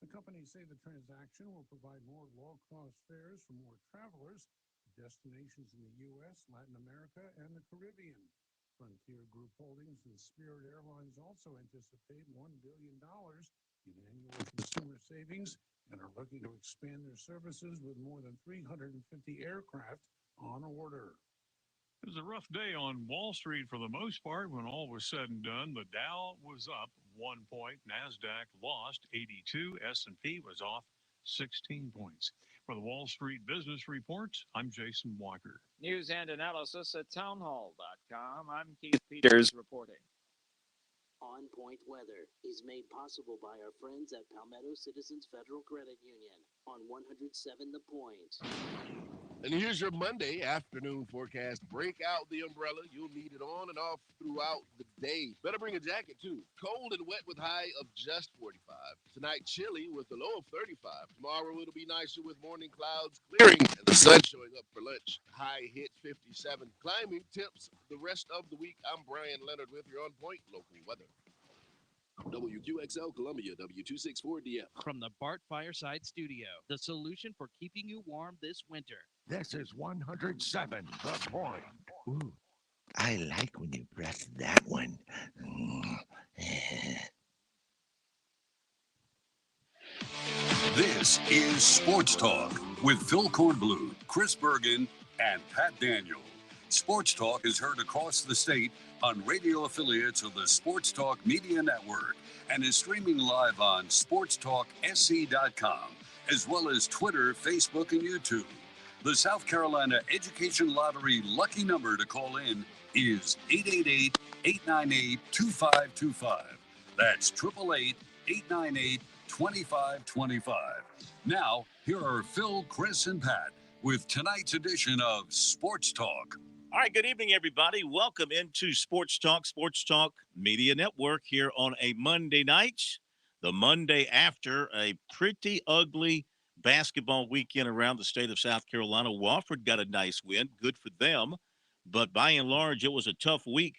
The companies say the transaction will provide more low-cost fares for more travelers to destinations in the U.S., Latin America, and the Caribbean. Frontier Group Holdings and Spirit Airlines also anticipate $1 billion in annual consumer savings and are looking to expand their services with more than 350 aircraft on order. It was a rough day on Wall Street for the most part. When all was said and done, the Dow was up 1 point, NASDAQ lost 82, S&P was off 16 points. For the Wall Street Business Report, I'm Jason Walker. News and analysis at townhall.com. I'm Keith Peters reporting. On Point weather is made possible by our friends at Palmetto Citizens Federal Credit Union on 107 The Point. And here's your Monday afternoon forecast. Break out the umbrella. You'll need it on and off throughout the day. Better bring a jacket, too. Cold and wet with high of just 45. Tonight, chilly with a low of 35. Tomorrow, it'll be nicer with morning clouds clearing and the sun showing up for lunch. High hit 57. Climbing temps the rest of the week. I'm Brian Leonard with your On Point local weather. WQXL Columbia, W264DF. From the Bart Fireside Studio, the solution for keeping you warm this winter. This is 107 The Point. Ooh, I like when you press that one. This is Sports Talk with Phil Kornbluth, Chris Bergen, and Pat Daniel. Sports Talk is heard across the state on radio affiliates of the Sports Talk Media Network and is streaming live on sportstalksc.com, as well as Twitter, Facebook, and YouTube. The South Carolina Education Lottery lucky number to call in is 888-898-2525. That's 888-898-2525. Now, here are Phil, Chris, and Pat with tonight's edition of Sports Talk. All right, good evening, everybody. Welcome into Sports Talk Media Network here on a Monday night, the Monday after a pretty ugly basketball weekend around the state of South Carolina. Wofford got a nice win, good for them, but by and large, it was a tough week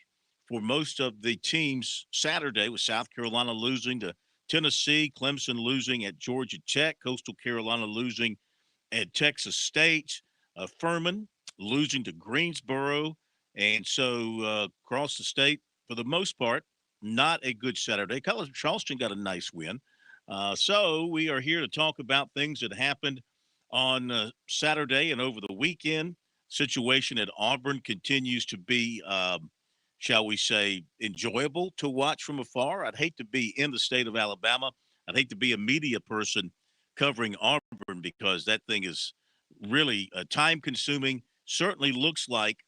for most of the teams. Saturday with South Carolina losing to Tennessee, Clemson losing at Georgia Tech, Coastal Carolina losing at Texas State, Furman losing to Greensboro. And so across the state, for the most part, not a good Saturday. College of Charleston got a nice win. So we are here to talk about things that happened on Saturday and over the weekend. Situation at Auburn continues to be, shall we say, enjoyable to watch from afar. I'd hate to be in the state of Alabama. I'd hate to be a media person covering Auburn because that thing is really time-consuming. Certainly looks like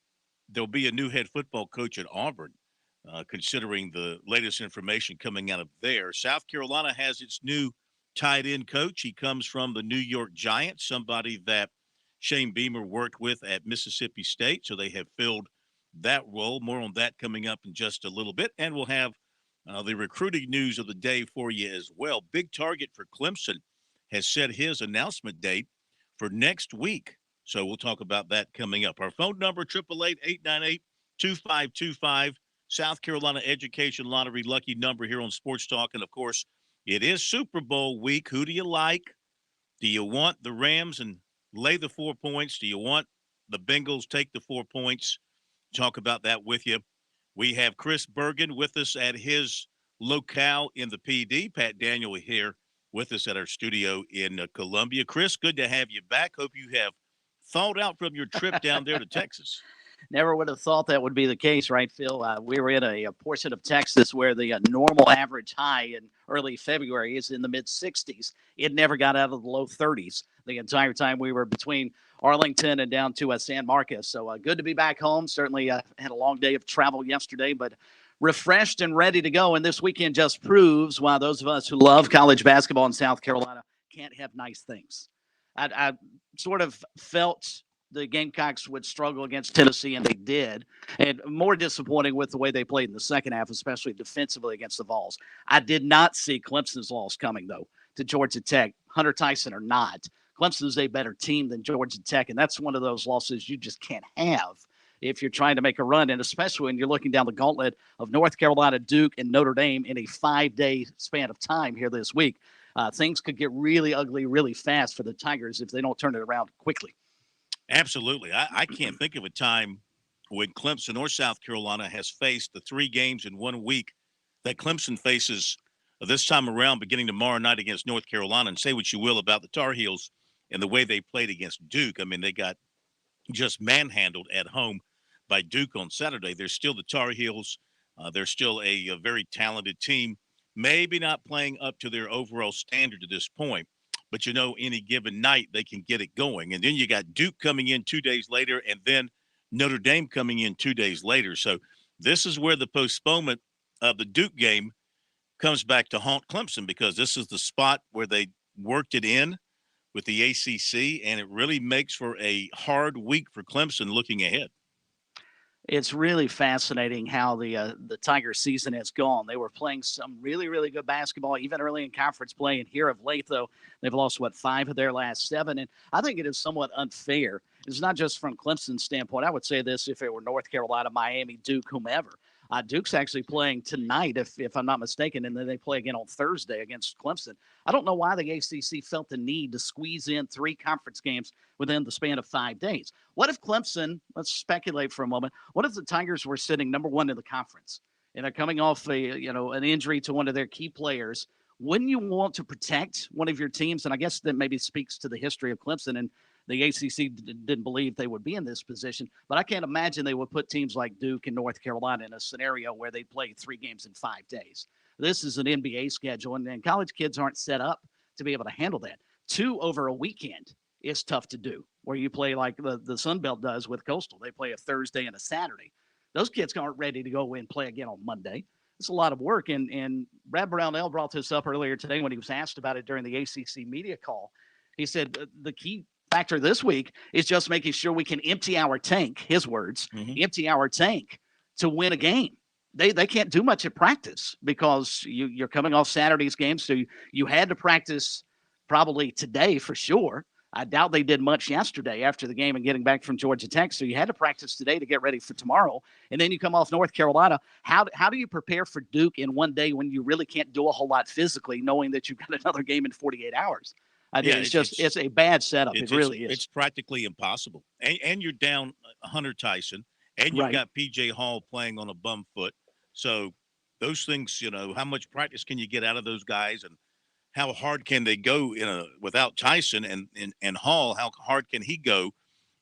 there'll be a new head football coach at Auburn, considering the latest information coming out of there. South Carolina has its new tight end coach. He comes from the New York Giants, somebody that Shane Beamer worked with at Mississippi State. So they have filled that role. More on that coming up in just a little bit. And we'll have the recruiting news of the day for you as well. Big target for Clemson has set his announcement date for next week. So we'll talk about that coming up. Our phone number, 888-898-2525. South Carolina Education Lottery lucky number here on Sports Talk. And, of course, it is Super Bowl week. Who do you like? Do you want the Rams and lay the 4 points? Do you want the Bengals take the 4 points? Talk about that with you. We have Chris Bergen with us at his locale in the PD. Pat Daniel here with us at our studio in Columbia. Chris, good to have you back. Hope you have thawed out from your trip down there to Texas. Never would have thought that would be the case, right, Phil? We were in a portion of Texas where the normal average high in early February is in the mid-60s. It never got out of the low 30s the entire time we were between Arlington and down to San Marcos. So good to be back home. Certainly had a long day of travel yesterday, but refreshed and ready to go. And this weekend just proves why those of us who love college basketball in South Carolina can't have nice things. I sort of felt the Gamecocks would struggle against Tennessee, and they did. And more disappointing with the way they played in the second half, especially defensively against the Vols. I did not see Clemson's loss coming, though, to Georgia Tech. Hunter Tyson or not, Clemson is a better team than Georgia Tech, and that's one of those losses you just can't have if you're trying to make a run, and especially when you're looking down the gauntlet of North Carolina, Duke, and Notre Dame in a 5-day span of time here this week. Things could get really ugly really fast for the Tigers if they don't turn it around quickly. Absolutely. I can't think of a time when Clemson or South Carolina has faced the 3 games in 1 week that Clemson faces this time around, beginning tomorrow night against North Carolina. And say what you will about the Tar Heels and the way they played against Duke. I mean, they got just manhandled at home by Duke on Saturday. They're still the Tar Heels. They're still a very talented team, maybe not playing up to their overall standard to this point. But, any given night they can get it going. And then you got Duke coming in 2 days later, and then Notre Dame coming in 2 days later. So this is where the postponement of the Duke game comes back to haunt Clemson, because this is the spot where they worked it in with the ACC, and it really makes for a hard week for Clemson looking ahead. It's really fascinating how the Tiger season has gone. They were playing some really, really good basketball, even early in conference play. And here of late, though, they've lost, 5 of their last 7. And I think it is somewhat unfair. It's not just from Clemson's standpoint. I would say this if it were North Carolina, Miami, Duke, whomever. Duke's actually playing tonight, if I'm not mistaken, and then they play again on Thursday against Clemson. I don't know why the ACC felt the need to squeeze in 3 conference games within the span of 5 days. What if Clemson, let's speculate for a moment, what if the Tigers were sitting number 1 in the conference and are coming off an injury to one of their key players? Wouldn't you want to protect one of your teams? And I guess that maybe speaks to the history of Clemson, and the ACC didn't believe they would be in this position. But I can't imagine they would put teams like Duke and North Carolina in a scenario where they play 3 games in 5 days. This is an NBA schedule, and college kids aren't set up to be able to handle that. 2 over a weekend is tough to do, where you play like the Sun Belt does with Coastal. They play a Thursday and a Saturday. Those kids aren't ready to go and play again on Monday. It's a lot of work. And Brad Brownell brought this up earlier today when he was asked about it during the ACC media call. He said the key factor this week is just making sure we can empty our tank, his words, empty our tank to win a game. They can't do much at practice because you're coming off Saturday's game. So you had to practice probably today for sure. I doubt they did much yesterday after the game and getting back from Georgia Tech. So you had to practice today to get ready for tomorrow. And then you come off North Carolina. How do you prepare for Duke in one day when you really can't do a whole lot physically, knowing that you've got another game in 48 hours? It's a bad setup. It really is. It's practically impossible. And you're down Hunter Tyson, and you've got P.J. Hall playing on a bum foot. So those things, how much practice can you get out of those guys, and how hard can they go without Tyson and Hall? How hard can he go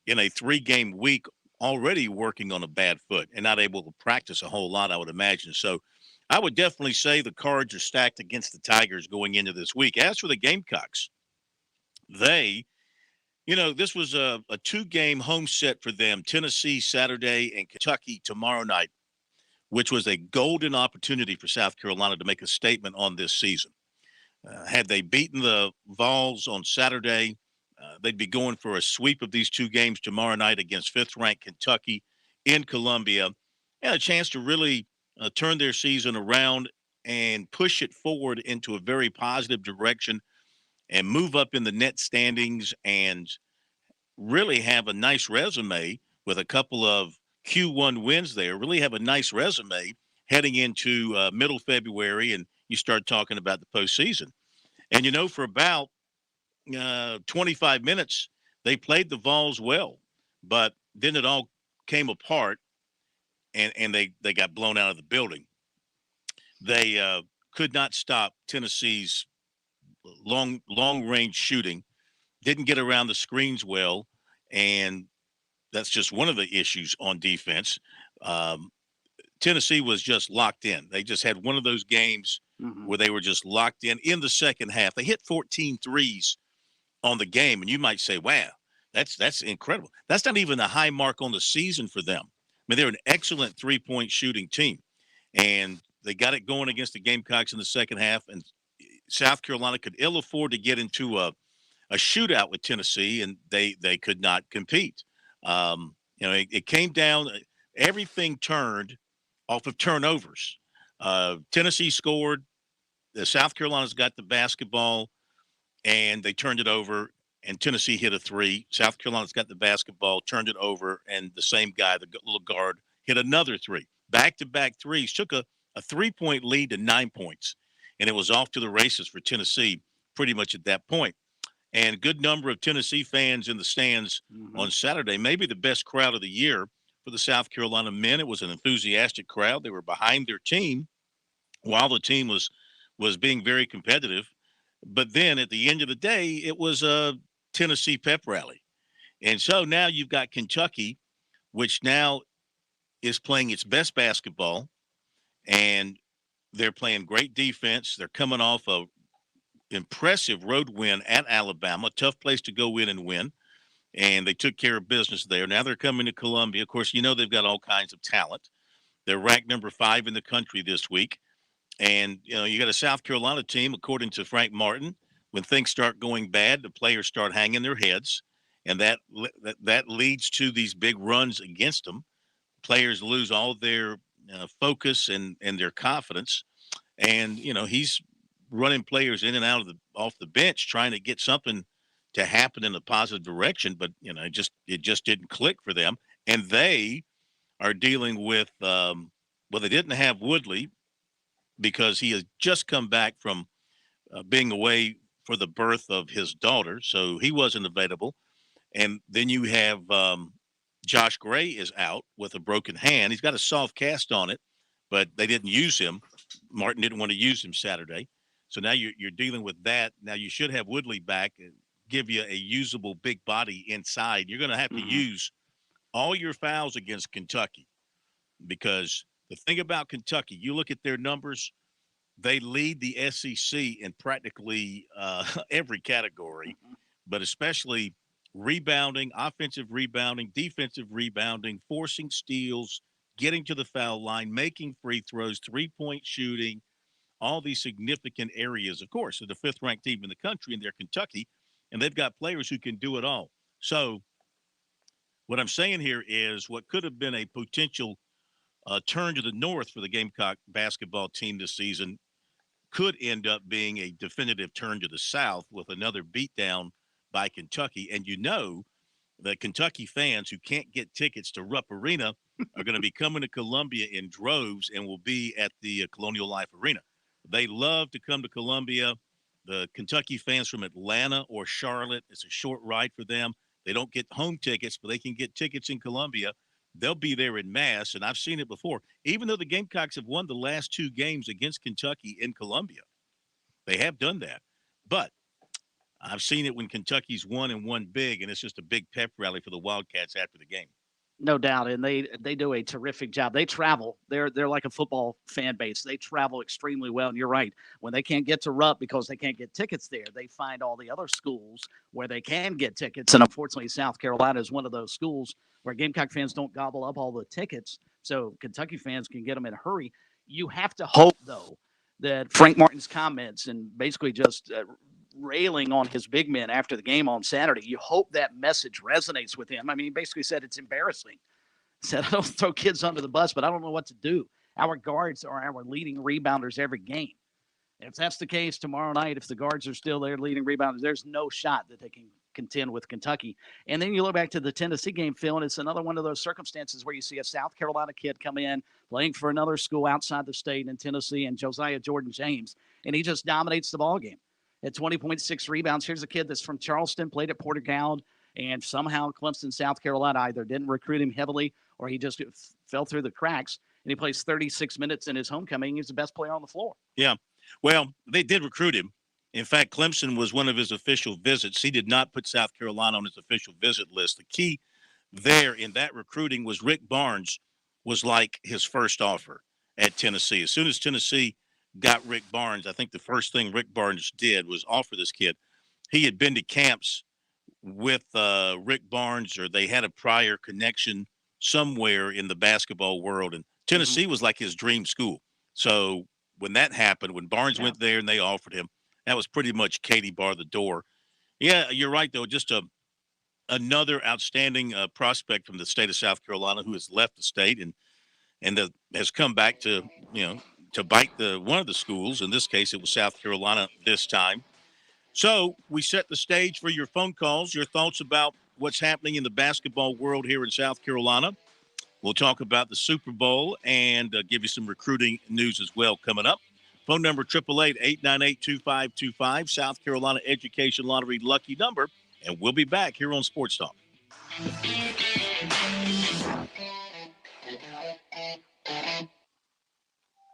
in a 3-game week already working on a bad foot and not able to practice a whole lot, I would imagine. So I would definitely say the cards are stacked against the Tigers going into this week. As for the Gamecocks, this was a 2-game home set for them, Tennessee Saturday and Kentucky tomorrow night, which was a golden opportunity for South Carolina to make a statement on this season. Had they beaten the Vols on Saturday, they'd be going for a sweep of these 2 games tomorrow night against 5th-ranked Kentucky in Columbia, and a chance to really turn their season around and push it forward into a very positive direction and move up in the net standings and really have a nice resume with a couple of Q1 wins there, really have a nice resume heading into middle February, and you start talking about the postseason. And, for about 25 minutes, they played the Vols well, but then it all came apart, and they got blown out of the building. They could not stop Tennessee's long-range shooting, didn't get around the screens well, and that's just one of the issues on defense. Tennessee was just locked in. They just had one of those games where they were just locked in the second half. They hit 14 threes on the game, and you might say, wow, that's incredible. That's not even a high mark on the season for them. I mean, they're an excellent three-point shooting team, and they got it going against the Gamecocks in the second half, and South Carolina could ill afford to get into a shootout with Tennessee, and they could not compete. It came down, everything turned off of turnovers. Tennessee scored, the South Carolina's got the basketball, and they turned it over, and Tennessee hit a three. South Carolina's got the basketball, turned it over, and the same guy, the little guard, hit another three. Back-to-back threes, took a 3-point lead to 9 points, and it was off to the races for Tennessee pretty much at that point. And a good number of Tennessee fans in the stands on Saturday, maybe the best crowd of the year for the South Carolina men. It was an enthusiastic crowd. They were behind their team while the team was being very competitive. But then at the end of the day, it was a Tennessee pep rally. And so now you've got Kentucky, which now is playing its best basketball, and they're playing great defense. They're coming off a impressive road win at Alabama, tough place to go in and win. And they took care of business there. Now they're coming to Columbia. Of course, you know they've got all kinds of talent. They're ranked number 5 in the country this week. And, you know, you got a South Carolina team, according to Frank Martin, when things start going bad, the players start hanging their heads. And that leads to these big runs against them. Players lose all their focus and their confidence. And, you know, he's running players in and out of off the bench, trying to get something to happen in a positive direction. But, you know, it just didn't click for them. And they are dealing with, well, they didn't have Woodley, because he has just come back from being away for the birth of his daughter. So he wasn't available. And then you have Josh Gray is out with a broken hand. He's got a soft cast on it, but they didn't use him. Martin didn't want to use him Saturday. So now you're dealing with that. Now you should have Woodley back and give you a usable big body inside. You're going to have to use all your fouls against Kentucky, because the thing about Kentucky, you look at their numbers, they lead the SEC in practically every category, but especially rebounding, offensive rebounding, defensive rebounding, forcing steals, getting to the foul line, making free throws, three-point shooting, all these significant areas. Of course, they're the 5th-ranked team in the country, and they're Kentucky, and they've got players who can do it all. So what I'm saying here is what could have been a potential turn to the north for the Gamecock basketball team this season could end up being a definitive turn to the south with another beatdown by Kentucky. And you know that Kentucky fans who can't get tickets to Rupp Arena are going to be coming to Columbia in droves and will be at the Colonial Life Arena. They love to come to Columbia. The Kentucky fans from Atlanta or Charlotte, it's a short ride for them. They don't get home tickets, but they can get tickets in Columbia. They'll be there in mass, and I've seen it before. Even though the Gamecocks have won the last 2 games against Kentucky in Columbia, they have done that. But I've seen it when Kentucky's won and won big, and it's just a big pep rally for the Wildcats after the game. No doubt, and they do a terrific job. They travel. They're like a football fan base. They travel extremely well, and you're right. When they can't get to Rupp because they can't get tickets there, they find all the other schools where they can get tickets. And unfortunately, South Carolina is one of those schools where Gamecock fans don't gobble up all the tickets, so Kentucky fans can get them in a hurry. You have to hope, though, that Frank Martin's comments and basically just railing on his big men after the game on Saturday, you hope that message resonates with him. I mean, he basically said it's embarrassing. He said, I don't throw kids under the bus, but I don't know what to do. Our guards are our leading rebounders every game. If that's the case tomorrow night, if the guards are still there leading rebounders, there's no shot that they can contend with Kentucky. And then you look back to the Tennessee game, Phil, and it's another one of those circumstances where you see a South Carolina kid come in playing for another school outside the state in Tennessee, and Josiah Jordan James, and he just dominates the ball game. At 20.6 rebounds. Here's a kid that's from Charleston, played at Porter Gaud, and somehow Clemson, South Carolina either didn't recruit him heavily or he just fell through the cracks, and he plays 36 minutes in his homecoming. He's the best player on the floor. Yeah. Well, they did recruit him. In fact, Clemson was one of his official visits. He did not put South Carolina on his official visit list. The key there in that recruiting was Rick Barnes was like his first offer at Tennessee. As soon as Tennessee got Rick Barnes, I think the first thing Rick Barnes did was offer this kid. He had been to camps with Rick Barnes, or they had a prior connection somewhere in the basketball world, and Tennessee was like his dream school. So when that happened, when Barnes went there and they offered him, that was pretty much Katie bar the door. Yeah, you're right, though. Just another outstanding prospect from the state of South Carolina who has left the state and has come back to, to bite one of the schools. In this case, it was South Carolina this time. So we set the stage for your phone calls, your thoughts about what's happening in the basketball world here in South Carolina. We'll talk about the Super Bowl and give you some recruiting news as well coming up. Phone number 888-898-2525, South Carolina Education Lottery lucky number. And we'll be back here on Sports Talk.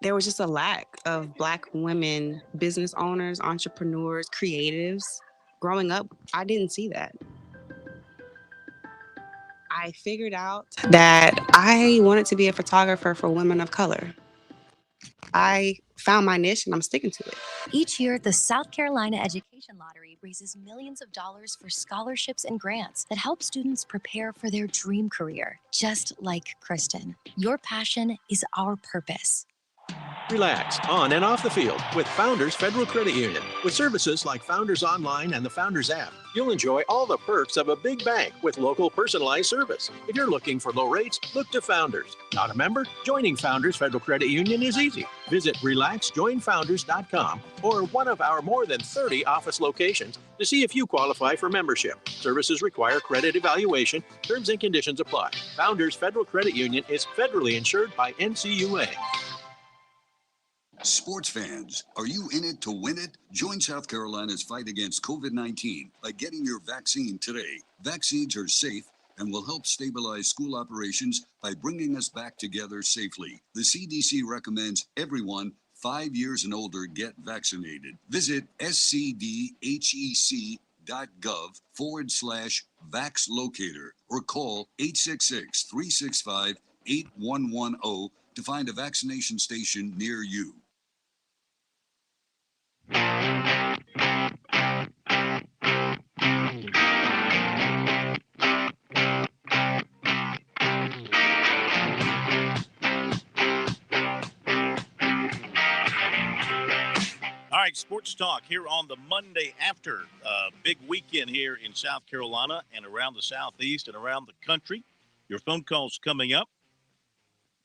There was just a lack of Black women, business owners, entrepreneurs, creatives. Growing up, I didn't see that. I figured out that I wanted to be a photographer for women of color. I found my niche and I'm sticking to it. Each year, the South Carolina Education Lottery raises millions of dollars for scholarships and grants that help students prepare for their dream career, just like Kristen. Your passion is our purpose. Relax on and off the field with Founders Federal Credit Union. With services like Founders Online and the Founders app, you'll enjoy all the perks of a big bank with local personalized service. If you're looking for low rates, look to Founders. Not a member? Joining Founders Federal Credit Union is easy. Visit relaxjoinfounders.com or one of our more than 30 office locations to see if you qualify for membership. Services require credit evaluation. Terms and conditions apply. Founders Federal Credit Union is federally insured by NCUA. Sports fans, are you in it to win it? Join South Carolina's fight against COVID-19 by getting your vaccine today. Vaccines are safe and will help stabilize school operations by bringing us back together safely. The CDC recommends everyone 5 years and older get vaccinated. Visit scdhec.gov/VaxLocator or call 866-365-8110 to find a vaccination station near you. All right, Sports Talk here on the Monday after big weekend here in South Carolina and around the Southeast and around the country. Your phone calls coming up.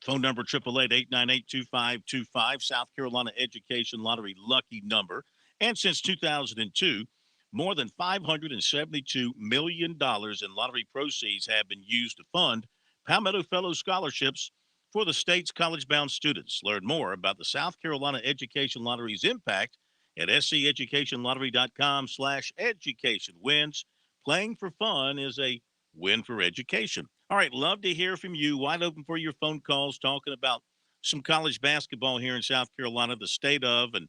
Phone number 888-898-2525, South Carolina Education Lottery lucky number. And since 2002, more than $572 million in lottery proceeds have been used to fund Palmetto Fellow scholarships for the state's college-bound students. Learn more about the South Carolina Education Lottery's impact at seducation.com/education. Wins. Playing for fun is a win for education. All right, love to hear from you. Wide open for your phone calls, talking about some college basketball here in South Carolina, the state of, and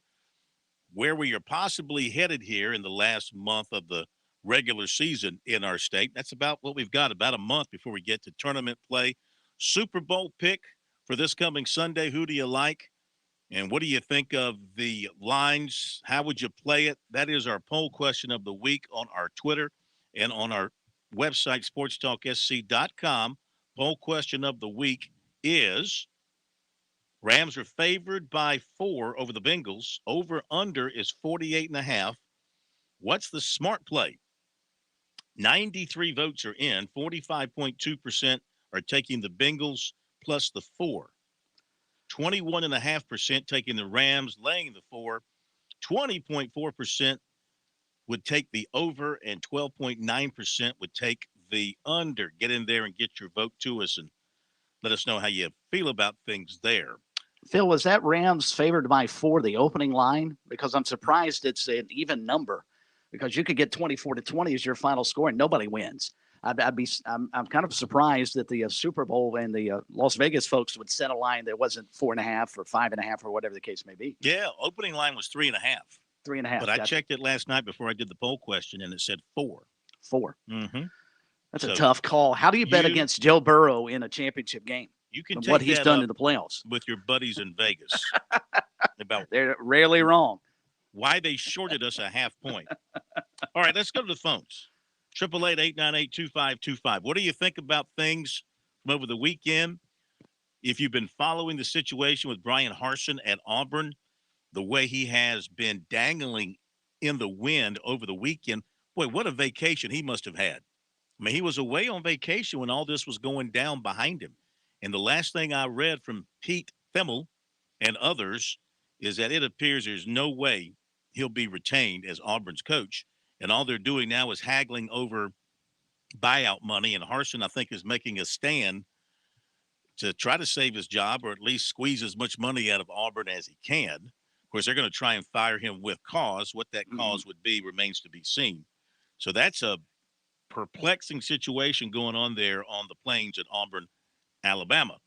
where we are possibly headed here in the last month of the regular season in our state. That's about what we've got, about a month before we get to tournament play. Super Bowl pick for this coming Sunday. Who do you like? And what do you think of the lines? How would you play it? That is our poll question of the week on our Twitter and on our website, sportstalksc.com. Poll question of the week is Rams are favored by 4 over the Bengals. Over under is 48.5. What's the smart play? 93 votes are in. 45.2% are taking the Bengals plus the 4. 21.5% taking the Rams, laying the 4. 20.4% would take the over, and 12.9% would take the under. Get in there and get your vote to us and let us know how you feel about things there. Phil, was that Rams favored by 4 the opening line? Because I'm surprised it's an even number, because you could get 24-20 as your final score and nobody wins. I'm kind of surprised that the Super Bowl and the Las Vegas folks would set a line that wasn't 4.5 or 5.5 or whatever the case may be. Yeah, opening line was 3.5. 3.5. But I checked it last night before I did the poll question, and it said 4. 4. Mm-hmm. That's a tough call. How do you bet against Joe Burrow in a championship game? You can take what he's done in the playoffs with your buddies in Vegas. They're rarely wrong. Why they shorted us a half point. All right, let's go to the phones. 888-898-2525. What do you think about things from over the weekend? If you've been following the situation with Brian Harsin at Auburn, the way he has been dangling in the wind over the weekend, boy, what a vacation he must have had. I mean, he was away on vacation when all this was going down behind him. And the last thing I read from Pete Themmel and others is that it appears there's no way he'll be retained as Auburn's coach. And all they're doing now is haggling over buyout money. And Harsin, I think, is making a stand to try to save his job or at least squeeze as much money out of Auburn as he can. Of course, they're going to try and fire him with cause. What that cause would be remains to be seen. So that's a perplexing situation going on there on the plains at Auburn, Alabama.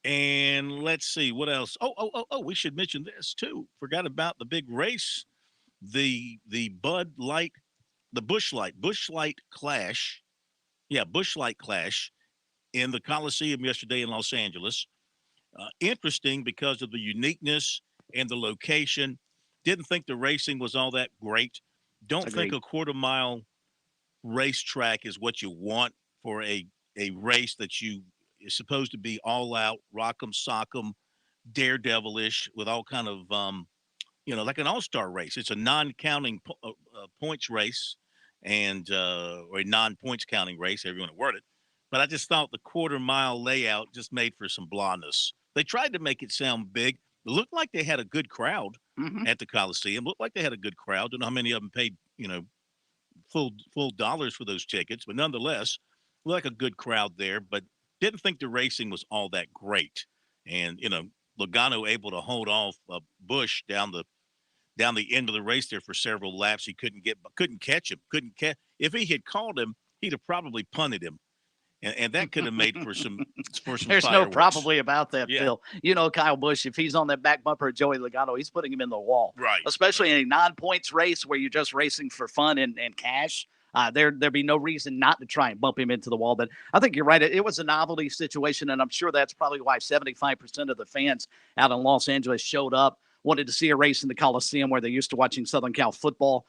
And let's see what else. Oh, we should mention this too. Forgot about the big race, the Bud Light, the Busch Light clash. Yeah, Busch Light clash in the Coliseum yesterday in Los Angeles. Interesting because of the uniqueness and the location. Didn't think the racing was all that great. Don't think a quarter-mile racetrack is what you want for a race that is supposed to be all out, rock'em sock'em, daredevilish with all kind of like an all-star race. It's a non-counting points race and or a non-points counting race, however you want to word it. But I just thought the quarter-mile layout just made for some blahness. They tried to make it sound big. It looked like they had a good crowd at the Coliseum. Looked like they had a good crowd. Don't know how many of them paid, full dollars for those tickets, but nonetheless, like a good crowd there, but didn't think the racing was all that great. And, Logano able to hold off Busch down the end of the race there for several laps. He couldn't catch him. If he had called him, he'd have probably punted him. And that could have made for some There's fireworks. no probably about that, Yeah. Phil. Kyle Busch, if he's on that back bumper of Joey Logano, he's putting him in the wall. Right. Especially in a non-points race where you're just racing for fun and cash. There'd be no reason not to try and bump him into the wall. But I think you're right. It was a novelty situation, and I'm sure that's probably why 75% of the fans out in Los Angeles showed up, wanted to see a race in the Coliseum where they're used to watching Southern Cal football.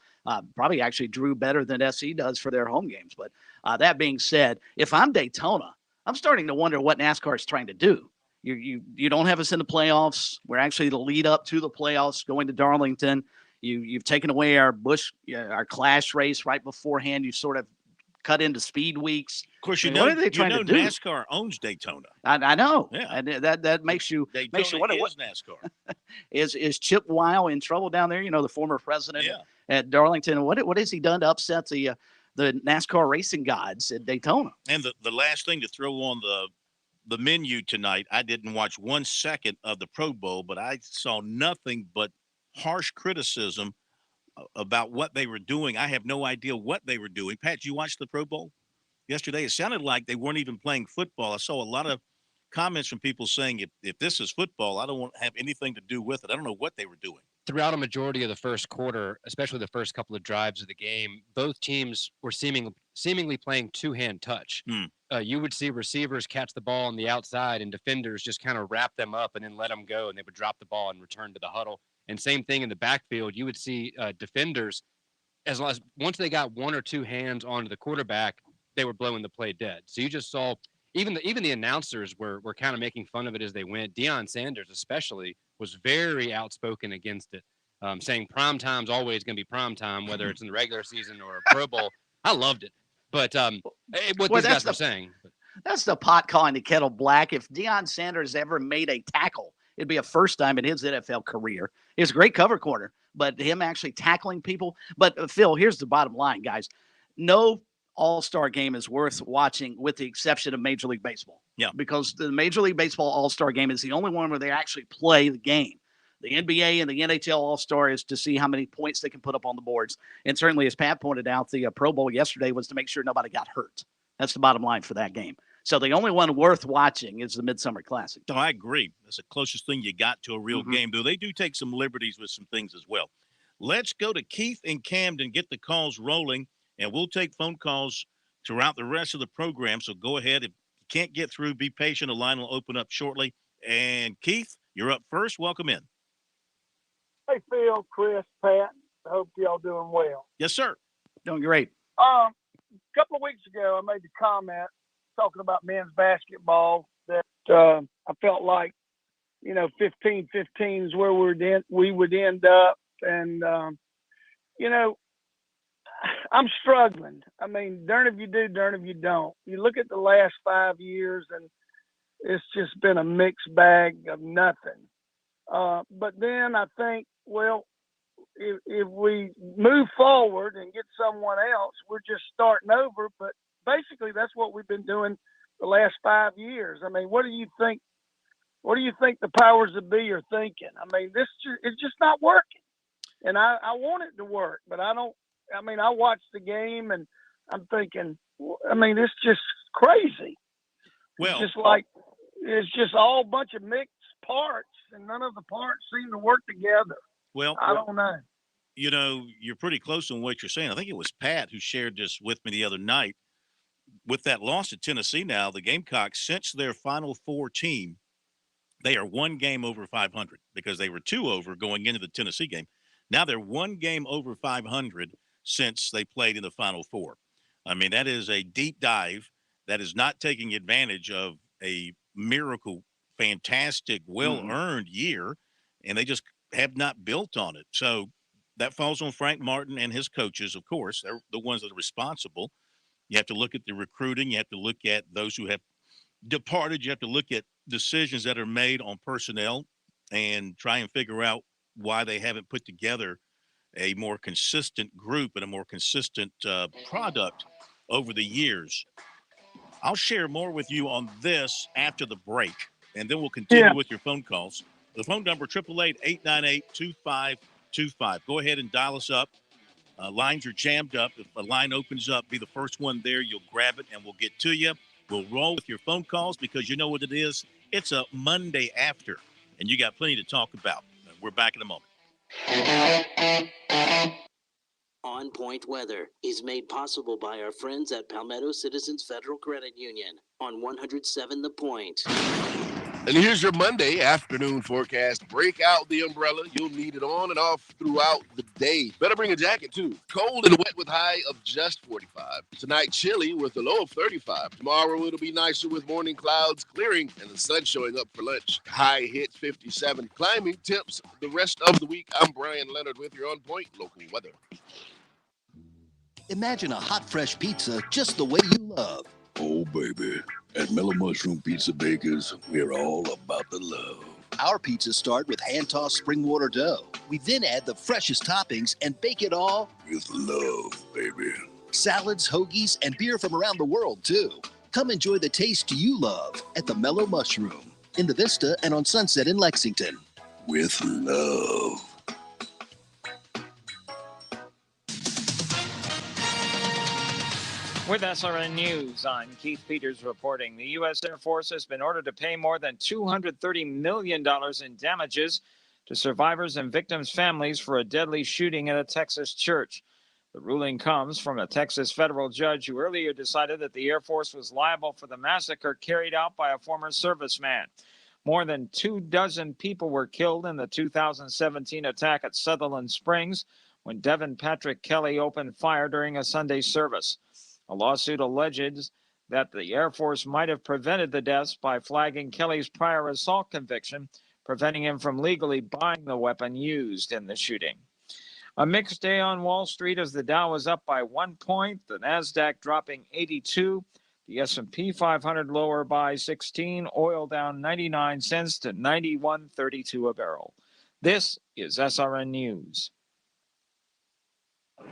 Probably actually drew better than SC does for their home games. But that being said, if I'm Daytona, I'm starting to wonder what NASCAR is trying to do. You don't have us in the playoffs. We're actually the lead up to the playoffs going to Darlington. You've taken away our our clash race right beforehand. You sort of cut into speed weeks. Of course, what are they trying to do? NASCAR owns Daytona. I know. Yeah. And that makes you wonder what NASCAR. Is Chip Weil in trouble down there? The former president at Darlington. What has he done to upset the NASCAR racing gods at Daytona? And the last thing to throw on the menu tonight, I didn't watch 1 second of the Pro Bowl, but I saw nothing but harsh criticism about what they were doing. I have no idea what they were doing. Pat, did you watch the Pro Bowl yesterday? It sounded like they weren't even playing football. I saw a lot of comments from people saying, if this is football, I don't want to have anything to do with it. I don't know what they were doing. Throughout a majority of the first quarter, especially the first couple of drives of the game, both teams were seemingly playing two-hand touch. You would see receivers catch the ball on the outside and defenders just kind of wrap them up and then let them go, and they would drop the ball and return to the huddle. And same thing in the backfield. You would see defenders, once they got one or two hands onto the quarterback, they were blowing the play dead. So you just saw even the announcers were kind of making fun of it as they went. Deion Sanders especially was very outspoken against it, saying prime time's always going to be prime time, whether it's in the regular season or a Pro Bowl. I loved it. But what these guys were saying. That's the pot calling the kettle black. If Deion Sanders ever made a tackle, it'd be a first time in his NFL career. He was a great cover corner, but him actually tackling people. But Phil, here's the bottom line, guys. No all-star game is worth watching with the exception of Major League Baseball. Yeah. Because the Major League Baseball all-star game is the only one where they actually play the game. The NBA and the NHL all-star is to see how many points they can put up on the boards. And certainly, as Pat pointed out, the Pro Bowl yesterday was to make sure nobody got hurt. That's the bottom line for that game. So the only one worth watching is the Midsummer Classic. No, I agree. That's the closest thing you got to a real game, though. They do take some liberties with some things as well. Let's go to Keith and Camden, get the calls rolling, and we'll take phone calls throughout the rest of the program. So go ahead. If you can't get through, be patient. The line will open up shortly. And Keith, you're up first. Welcome in. Hey, Phil, Chris, Pat. I hope y'all doing well. Yes, sir. Doing great. A couple of weeks ago, I made the comment talking about men's basketball that I felt like, 15-15 is where we would end up. And, I'm struggling. I mean, darn if you do, darn if you don't. You look at the last 5 years, and it's just been a mixed bag of nothing. But then I think, well, if we move forward and get someone else, we're just starting over. But basically, that's what we've been doing the last 5 years. I mean, what do you think? What do you think the powers that be are thinking? I mean, it's just not working. And I want it to work, but I don't. I mean, I watched the game and I'm thinking, I mean, it's just crazy. Well, it's just all a bunch of mixed parts, and none of the parts seem to work together. Well, I don't know. You know, you're pretty close on what you're saying. I think it was Pat who shared this with me the other night. With that loss to Tennessee now, the Gamecocks, since their Final Four team, they are one game over 500 because they were 2 over going into the Tennessee game. Now they're one game over 500 since they played in the Final Four. I mean, that is a deep dive. That is not taking advantage of a miracle, fantastic, well-earned year, and they just have not built on it. So that falls on Frank Martin and his coaches, of course. They're the ones that are responsible. You have to look at the recruiting. You have to look at those who have departed. You have to look at decisions that are made on personnel and try and figure out why they haven't put together a more consistent group and a more consistent product over the years. I'll share more with you on this after the break, and then we'll continue with your phone calls. The phone number, 888-898-2525. Go ahead and dial us up. Lines are jammed up. If a line opens up, be the first one there. You'll grab it, and we'll get to you. We'll roll with your phone calls because you know what it is. It's a Monday after, and you got plenty to talk about. We're back in a moment. On Point Weather is made possible by our friends at Palmetto Citizens Federal Credit Union on 107 The Point. And here's your Monday afternoon forecast. Break out the umbrella. You'll need it on and off throughout the day. Better bring a jacket, too. Cold and wet with high of just 45. Tonight, chilly with a low of 35. Tomorrow, it'll be nicer with morning clouds clearing and the sun showing up for lunch. High hits 57. Climbing temps the rest of the week. I'm Brian Leonard with your On Point local weather. Imagine a hot, fresh pizza just the way you love. Oh, baby. At Mellow Mushroom Pizza Bakers, we're all about the love. Our pizzas start with hand-tossed spring water dough. We then add the freshest toppings and bake it all with love, baby. Salads, hoagies, and beer from around the world, too. Come enjoy the taste you love at the Mellow Mushroom in the Vista and on Sunset in Lexington. With love. With SRN News, I'm Keith Peters reporting. The U.S. Air Force has been ordered to pay more than $230 million in damages to survivors and victims' families for a deadly shooting at a Texas church. The ruling comes from a Texas federal judge who earlier decided that the Air Force was liable for the massacre carried out by a former serviceman. More than 24 people were killed in the 2017 attack at Sutherland Springs when Devin Patrick Kelly opened fire during a Sunday service. A lawsuit alleges that the Air Force might have prevented the deaths by flagging Kelly's prior assault conviction, preventing him from legally buying the weapon used in the shooting. A mixed day on Wall Street as the Dow was up by 1 point, the Nasdaq dropping 82, the S&P 500 lower by 16, oil down 99 cents to 91.32 a barrel. This is SRN News.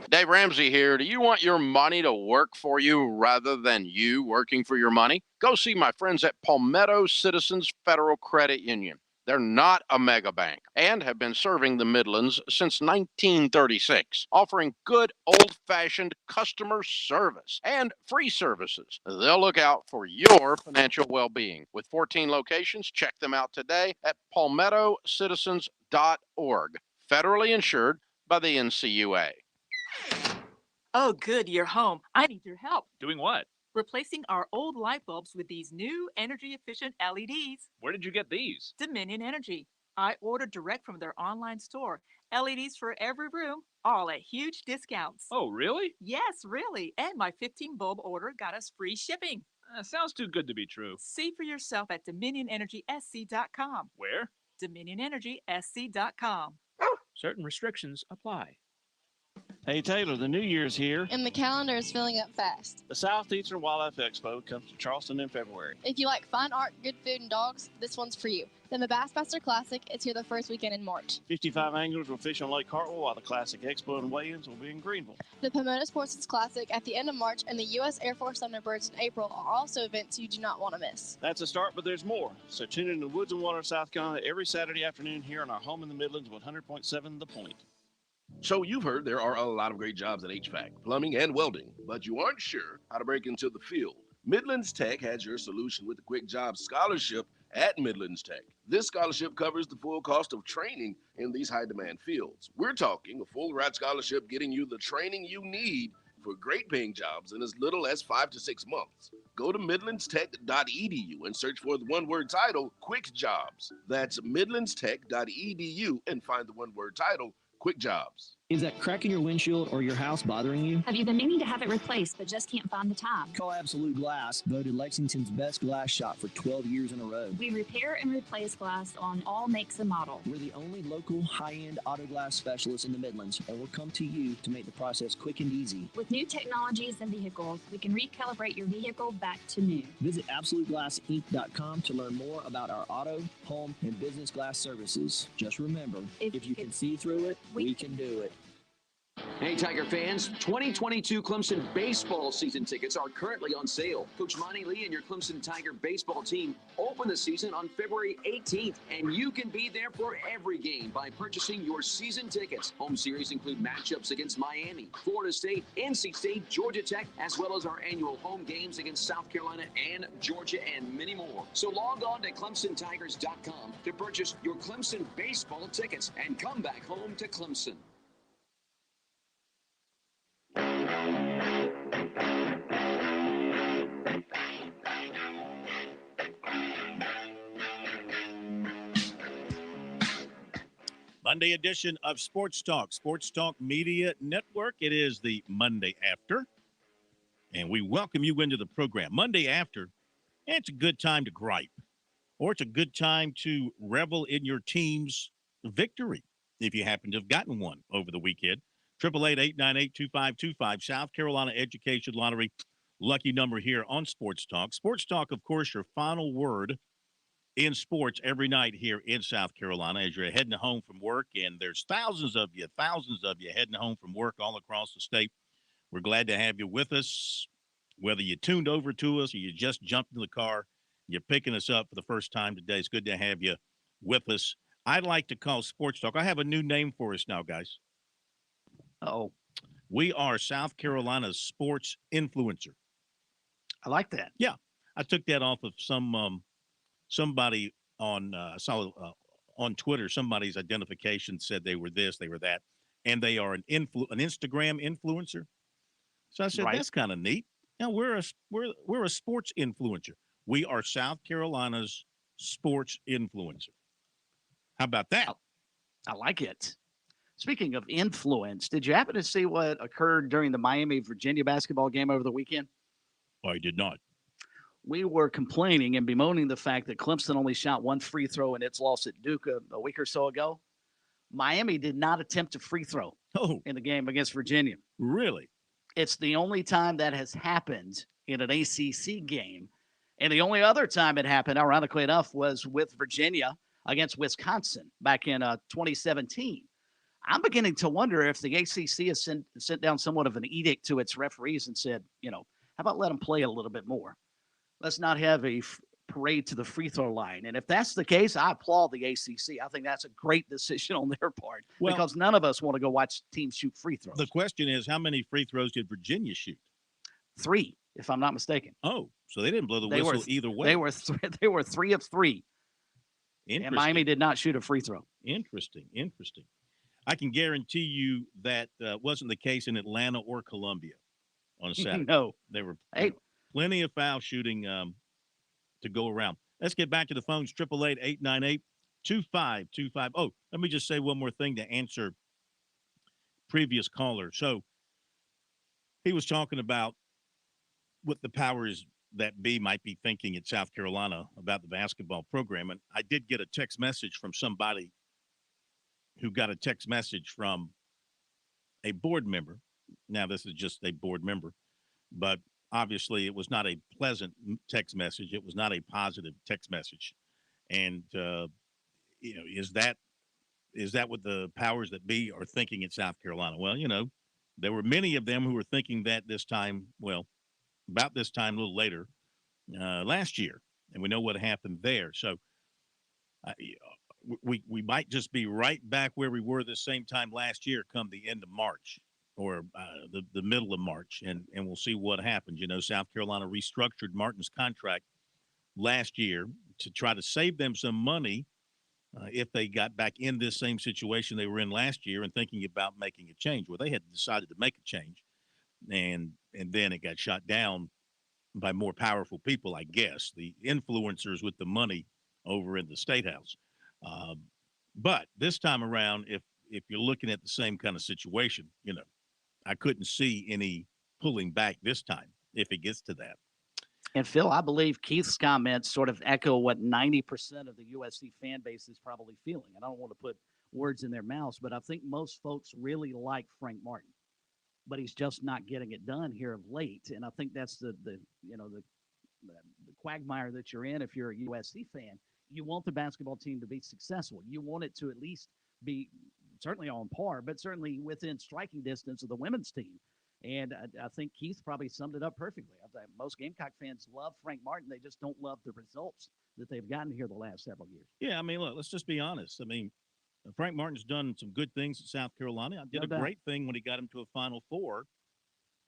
Dave Ramsey here. Do you want your money to work for you rather than you working for your money? Go see my friends at Palmetto Citizens Federal Credit Union. They're not a mega bank and have been serving the Midlands since 1936, offering good old-fashioned customer service and free services. They'll look out for your financial well-being. With 14 locations, check them out today at palmettocitizens.org. Federally insured by the NCUA. Oh, good, you're home. I need your help. Doing what? Replacing our old light bulbs with these new energy-efficient LEDs. Where did you get these? Dominion Energy. I ordered direct from their online store. LEDs for every room, all at huge discounts. Oh, really? Yes, really. And my 15-bulb order got us free shipping. Sounds too good to be true. See for yourself at DominionEnergySC.com. Where? DominionEnergySC.com. Certain restrictions apply. Hey, Taylor, the new year's here. And the calendar is filling up fast. The Southeastern Wildlife Expo comes to Charleston in February. If you like fine art, good food, and dogs, this one's for you. Then the Bassmaster Classic is here the first weekend in March. 55 anglers will fish on Lake Hartwell, while the Classic Expo and weigh-ins will be in Greenville. The Pomona Sportsman's Classic at the end of March and the U.S. Air Force Thunderbirds in April are also events you do not want to miss. That's a start, but there's more. So tune in to Woods and Water, South Carolina every Saturday afternoon here on our home in the Midlands, 100.7 The Point. So you've heard there are a lot of great jobs in HVAC, plumbing, and welding, but you aren't sure how to break into the field. Midlands Tech has your solution with the Quick Jobs Scholarship at Midlands Tech. This scholarship covers the full cost of training in these high-demand fields. We're talking a full-ride scholarship getting you the training you need for great-paying jobs in as little as 5 to 6 months. Go to midlandstech.edu and search for the one-word title, Quick Jobs. That's midlandstech.edu and find the one-word title, Quick Jobs. Is that crack in your windshield or your house bothering you? Have you been meaning to have it replaced but just can't find the time? Call Absolute Glass, voted Lexington's best glass shop for 12 years in a row. We repair and replace glass on all makes and models. We're the only local high-end auto glass specialist in the Midlands, and we'll come to you to make the process quick and easy. With new technologies and vehicles, we can recalibrate your vehicle back to new. Visit AbsoluteGlassInc.com to learn more about our auto, home, and business glass services. Just remember, if you can see through it, we can do it. Hey, Tiger fans, 2022 Clemson baseball season tickets are currently on sale. Coach Monty Lee and your Clemson Tiger baseball team open the season on February 18th, and you can be there for every game by purchasing your season tickets. Home series include matchups against Miami, Florida State, NC State, Georgia Tech, as well as our annual home games against South Carolina and Georgia, and many more. So log on to ClemsonTigers.com to purchase your Clemson baseball tickets and come back home to Clemson. Monday edition of Sports Talk, Sports Talk Media Network. It is the Monday after, and we welcome you into the program. Monday after, and it's a good time to gripe, or it's a good time to revel in your team's victory, if you happen to have gotten one over the weekend. 888-898-2525, South Carolina Education Lottery, lucky number here on Sports Talk. Sports Talk, of course, your final word in sports every night here in South Carolina as you're heading home from work, and there's thousands of you heading home from work all across the state. We're glad to have you with us, whether you tuned over to us or you just jumped in the car, you're picking us up for the first time today. It's good to have you with us. I'd like to call Sports Talk. I have a new name for us now, guys. Oh, we are South Carolina's sports influencer. I like that. Yeah, I took that off of somebody on on Twitter. Somebody's identification said they were this, they were that, and they are an Instagram influencer. So I said that's kind of neat. Now we're a sports influencer. We are South Carolina's sports influencer. How about that? I like it. Speaking of influence, did you happen to see what occurred during the Miami-Virginia basketball game over the weekend? I did not. We were complaining and bemoaning the fact that Clemson only shot one free throw in its loss at Duke a week or so ago. Miami did not attempt a free throw in the game against Virginia. Really? It's the only time that has happened in an ACC game. And the only other time it happened, ironically enough, was with Virginia against Wisconsin back in 2017. I'm beginning to wonder if the ACC has sent down somewhat of an edict to its referees and said, how about let them play a little bit more? Let's not have a parade to the free throw line. And if that's the case, I applaud the ACC. I think that's a great decision on their part because none of us want to go watch teams shoot free throws. The question is, how many free throws did Virginia shoot? 3, if I'm not mistaken. Oh, so they didn't blow the whistle either way. They were 3 of 3. And Miami did not shoot a free throw. Interesting. I can guarantee you that wasn't the case in Atlanta or Columbia on Saturday. No. There were plenty of foul shooting to go around. Let's get back to the phones, 888-898-2525. Oh, let me just say one more thing to answer previous caller. So he was talking about what the powers that be might be thinking at South Carolina about the basketball program. And I did get a text message from somebody who got a text message from a board member Now, this is just a board member, but obviously it was not a pleasant text message. It was not a positive text message. And, is that what the powers that be are thinking in South Carolina? Well, there were many of them who were thinking that this time, about this time, a little later, last year. And we know what happened there. So we might just be right back where we were the same time last year come the end of March or the middle of March. And we'll see what happens. South Carolina restructured Martin's contract last year to try to save them some money if they got back in this same situation they were in last year and thinking about making a change. Well, they had decided to make a change, and then it got shot down by more powerful people, I guess, the influencers with the money over in the State House. But this time around, if you're looking at the same kind of situation, I couldn't see any pulling back this time if it gets to that. And Phil, I believe Keith's comments sort of echo what 90% of the USC fan base is probably feeling. And I don't want to put words in their mouths, but I think most folks really like Frank Martin, but he's just not getting it done here of late. And I think that's the quagmire that you're in if you're a USC fan. You want the basketball team to be successful. You want it to at least be certainly on par, but certainly within striking distance of the women's team. And I think Keith probably summed it up perfectly. Most Gamecock fans love Frank Martin. They just don't love the results that they've gotten here the last several years. Yeah, I mean, look, let's just be honest. I mean, Frank Martin's done some good things at South Carolina. Did a great thing when he got him to a Final Four,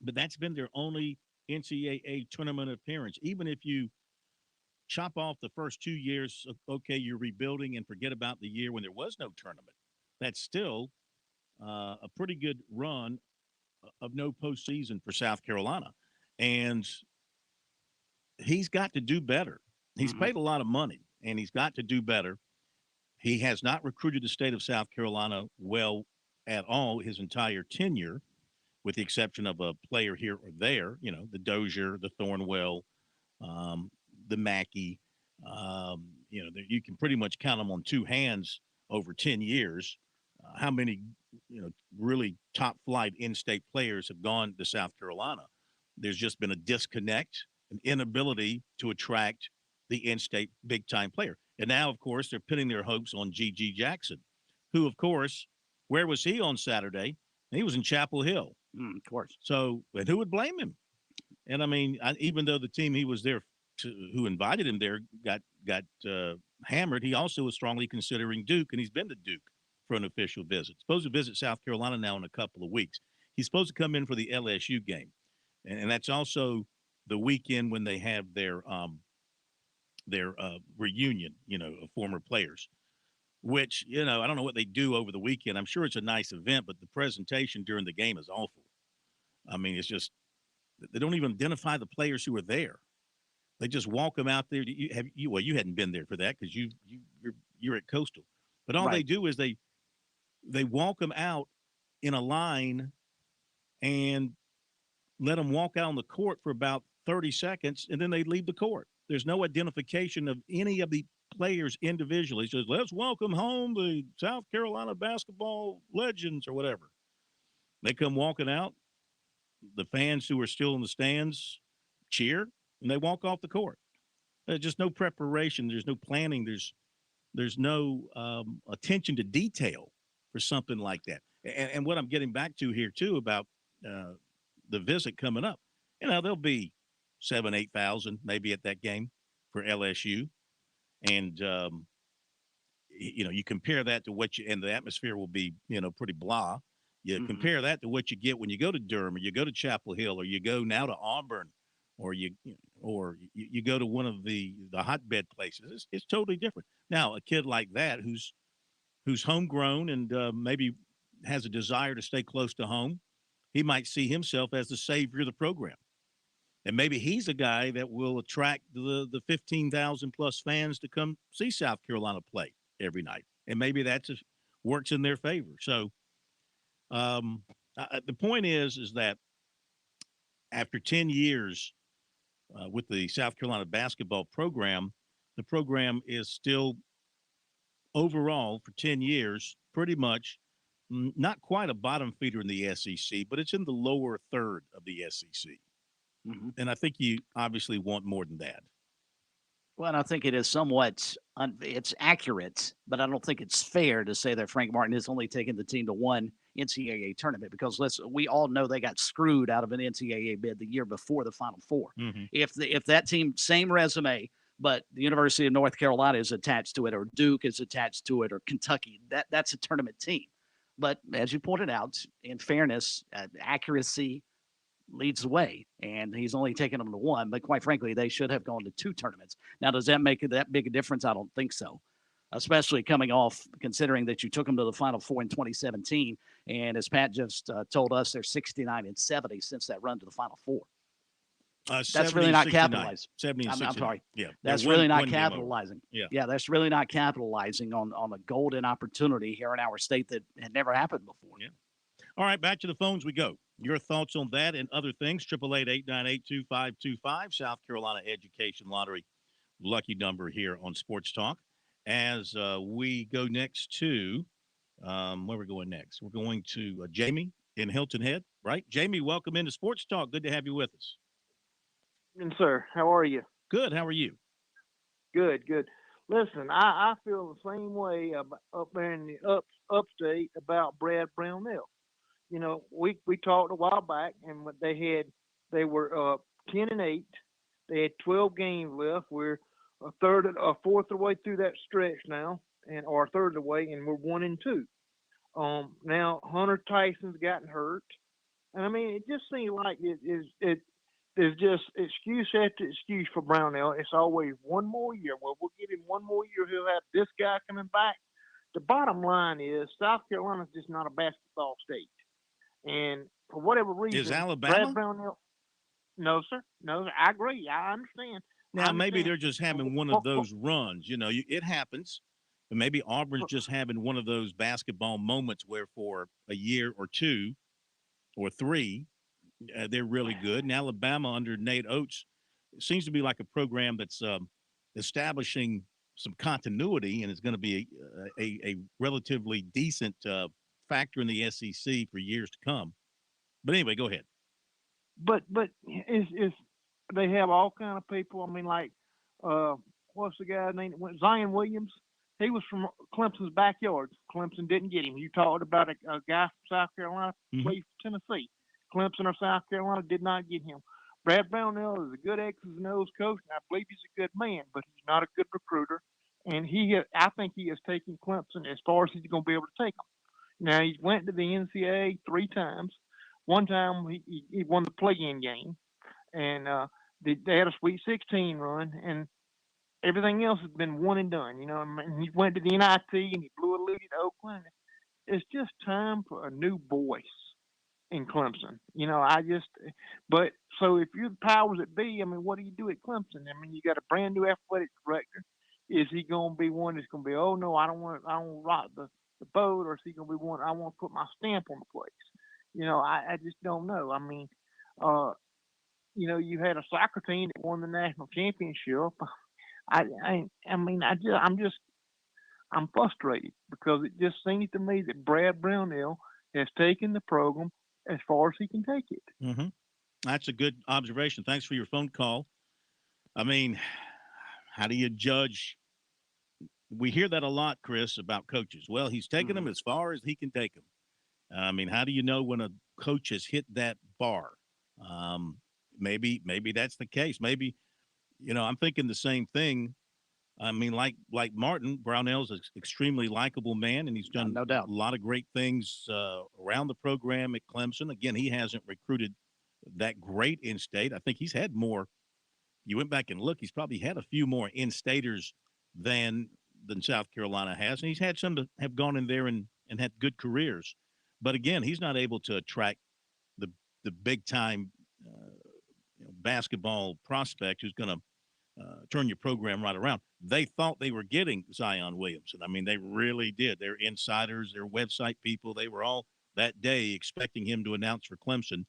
but that's been their only NCAA tournament appearance. Even if you chop off the first 2 years, okay, you're rebuilding and forget about the year when there was no tournament. That's still a pretty good run of no postseason for South Carolina. And he's got to do better. He's paid a lot of money, and he's got to do better. He has not recruited the state of South Carolina well at all his entire tenure, with the exception of a player here or there, the Dozier, the Thornwell, the Mackey. You can pretty much count them on two hands over 10 years. How many, really top flight in-state players have gone to South Carolina? There's just been a disconnect, an inability to attract the in-state big-time player. And now, of course, they're pinning their hopes on G.G. Jackson, who, of course, where was he on Saturday? He was in Chapel Hill. Of course. So, and who would blame him? And I mean, even though the team he was there who invited him there got hammered, he also was strongly considering Duke, and he's been to Duke for an official visit. Supposed to visit South Carolina now in a couple of weeks. He's supposed to come in for the LSU game, and that's also the weekend when they have their reunion, of former players. Which, I don't know what they do over the weekend. I'm sure it's a nice event, but the presentation during the game is awful. I mean, it's just they don't even identify the players who are there. They just walk them out there. You hadn't been there for that because you're at Coastal, but all they do is they walk them out in a line and let them walk out on the court for about 30 seconds, and then they leave the court. There's no identification of any of the players individually. It says, let's welcome home the South Carolina basketball legends or whatever. They come walking out. The fans who are still in the stands cheer, and they walk off the court. There's just no preparation. There's no planning. There's no attention to detail for something like that. And what I'm getting back to here, too, about the visit coming up, there'll be 7,000, 8,000 maybe at that game for LSU. And, you compare that to and the atmosphere will be, pretty blah. You compare that to what you get when you go to Durham or you go to Chapel Hill or you go now to Auburn or you go to one of the hotbed places. It's totally different. Now, a kid like that who's homegrown and maybe has a desire to stay close to home, he might see himself as the savior of the program. And maybe he's a guy that will attract the 15,000 plus fans to come see South Carolina play every night. And maybe that works in their favor. So the point is that after 10 years with the South Carolina basketball program, the program is still overall for 10 years pretty much not quite a bottom feeder in the SEC, but it's in the lower third of the SEC. Mm-hmm. And I think you obviously want more than that. Well, I think it is somewhat it's accurate, but I don't think it's fair to say that Frank Martin has only taken the team to one NCAA tournament because we all know they got screwed out of an NCAA bid the year before the Final Four. Mm-hmm. If that team, same resume, but the University of North Carolina is attached to it, or Duke is attached to it, or Kentucky, that's a tournament team. But as you pointed out, in fairness, accuracy leads the way, and he's only taken them to one. But quite frankly, they should have gone to two tournaments. Now, does that make that big a difference? I don't think so, especially coming off considering that you took them to the Final Four in 2017, and as Pat just told us, they're 69-70 since that run to the Final Four. That's really not capitalizing. 70 and 69. I'm sorry. Yeah, that's really not capitalizing. Yeah, that's really not capitalizing on a golden opportunity here in our state that had never happened before. Yeah. All right, back to the phones we go. Your thoughts on that and other things, 888-898-2525, South Carolina Education Lottery lucky number here on Sports Talk. As we go next to, where we're going next? We're going to Jamie in Hilton Head, right? Jamie, welcome into Sports Talk. Good to have you with us. And sir, how are you? Good. How are you? Good, good. Listen, I feel the same way up there in the upstate about Brad Brownell. You know, we talked a while back, and they were 10-8. They had 12 games left. We're a fourth of the way through that stretch now, or a third of the way, and we're 1-2. Now Hunter Tyson's gotten hurt, and I mean, it just seems like there's just excuse after excuse for Brownell. It's always one more year. Well, we'll give him one more year. He'll have this guy coming back. The bottom line is South Carolina's just not a basketball state. And for whatever reason, is Alabama? Brad Brownell, no, sir. No, I agree. I understand. Now, maybe they're just having one of those runs. You know, it happens. And maybe Auburn's just having one of those basketball moments where for a year or two or three, they're really good. And Alabama under Nate Oates seems to be like a program that's establishing some continuity and is going to be a relatively decent factor in the SEC for years to come. But anyway, go ahead. But is they have all kind of people. I mean, like what's the guy's name? Zion Williams. He was from Clemson's backyard. Clemson didn't get him. You talked about a guy from South Carolina, played for Tennessee. Clemson or South Carolina did not get him. Brad Brownell is a good X's and O's coach, and I believe he's a good man, but he's not a good recruiter. And I think he has taken Clemson as far as he's going to be able to take them. Now, he went to the NCAA 3 times. One time he won the play-in game, and they had a Sweet 16 run, and everything else has been one and done. You know, I mean, he went to the NIT and he blew a lead at Oakland. It's just time for a new voice in Clemson. You know, but so if you're the powers that be, I mean, what do you do at Clemson? I mean, you got a brand new athletic director. Is he going to be one that's going to be, oh no, I don't want to rock the boat, or is he going to be one, I want to put my stamp on the place? You know, I just don't know. I mean, you know, you had a soccer team that won the national championship. I'm frustrated because it just seems to me that Brad Brownell has taken the program as far as he can take it. Mm-hmm. That's a good observation. Thanks for your phone call. I mean, how do you judge? We hear that a lot, Chris, about coaches. Well, he's taken them as far as he can take them. I mean, how do you know when a coach has hit that bar? Maybe that's the case. Maybe, you know, I'm thinking the same thing. I mean, like Martin, Brownell's an extremely likable man, and he's done no doubt a lot of great things around the program at Clemson. Again, he hasn't recruited that great in-state. I think he's had more. You went back and look, he's probably had a few more in-staters than South Carolina has, and he's had some that have gone in there and had good careers. But again, he's not able to attract the big-time basketball prospect who's going to turn your program right around. They thought they were getting Zion Williamson. I mean, they really did. They're insiders, they're website people. They were all that day expecting him to announce for Clemson,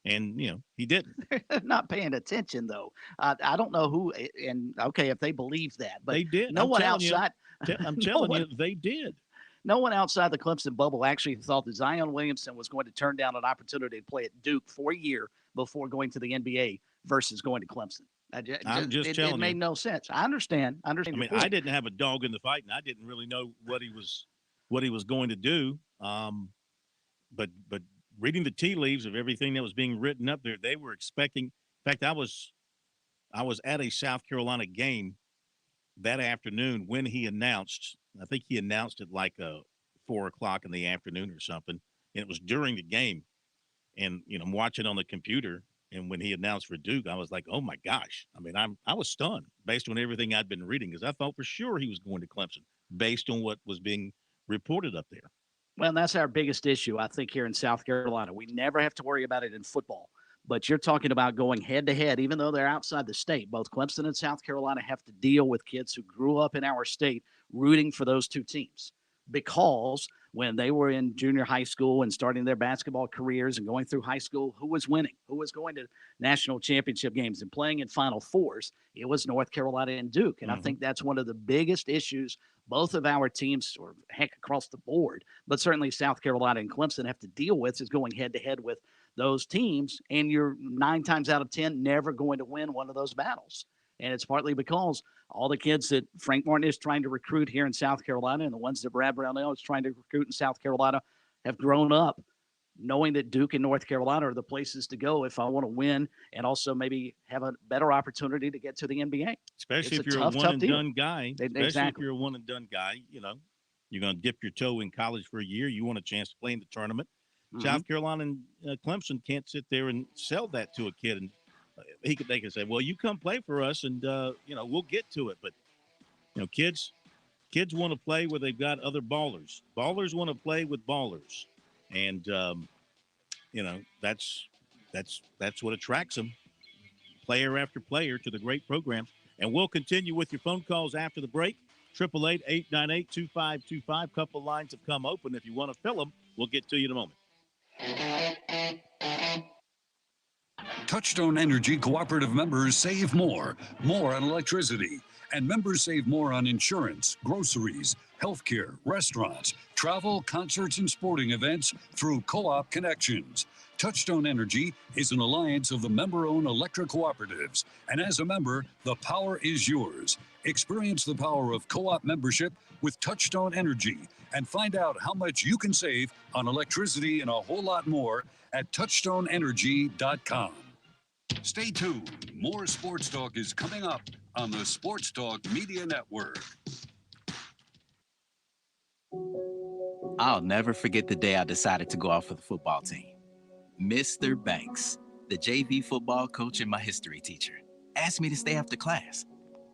and, you know, he didn't. Not paying attention, though. I don't know who, and okay, if they believe that. But they did. No one outside. I'm telling you, they did. No one outside the Clemson bubble actually thought that Zion Williamson was going to turn down an opportunity to play at Duke for a year before going to the NBA versus going to Clemson. I'm just telling it made you. no sense. I understand. I mean, I didn't have a dog in the fight, and I didn't really know what he was going to do. But reading the tea leaves of everything that was being written up there, they were expecting. In fact, I was at a South Carolina game that afternoon when he announced. I think he announced it like 4:00 in the afternoon or something, and it was during the game. And I'm watching on the computer, and when he announced for Duke, I was like, "Oh my gosh!" I mean, I was stunned based on everything I'd been reading, because I thought for sure he was going to Clemson based on what was being reported up there. Well, that's our biggest issue, I think, here in South Carolina. We never have to worry about it in football. But you're talking about going head to head, even though they're outside the state. Both Clemson and South Carolina have to deal with kids who grew up in our state rooting for those two teams, because when they were in junior high school and starting their basketball careers and going through high school, who was winning? Who was going to national championship games and playing in Final Fours? It was North Carolina and Duke. And I think that's one of the biggest issues both of our teams, or heck, across the board, but certainly South Carolina and Clemson have to deal with, is going head to head with those teams. And you're 9 times out of 10 never going to win one of those battles. And it's partly because all the kids that Frank Martin is trying to recruit here in South Carolina and the ones that Brad Brownell is trying to recruit in South Carolina have grown up knowing that Duke and North Carolina are the places to go if I want to win and also maybe have a better opportunity to get to the NBA. Especially if you're a one-and-done guy. Especially if you're a one-and-done guy, you're going to dip your toe in college for a year. You want a chance to play in the tournament. South Carolina and Clemson can't sit there and sell that to a kid, and they can say, well, you come play for us and we'll get to it. But kids want to play where they've got other ballers want to play with ballers, and that's what attracts them, player after player, to the great programs. And we'll continue with your phone calls after the break. 888-898-2525. Couple lines have come open. If you want to fill them, we'll get to you in a moment. Touchstone Energy cooperative members save more on electricity, and members save more on insurance, groceries, healthcare, restaurants, travel, concerts, and sporting events through Co-op Connections. Touchstone Energy is an alliance of the member-owned electric cooperatives, and as a member, the power is yours. Experience the power of co-op membership with Touchstone Energy and find out how much you can save on electricity and a whole lot more at touchstoneenergy.com. Stay tuned. More Sports Talk is coming up on the Sports Talk Media Network. I'll never forget the day I decided to go out for the football team. Mr. Banks, the JV football coach and my history teacher, asked me to stay after class.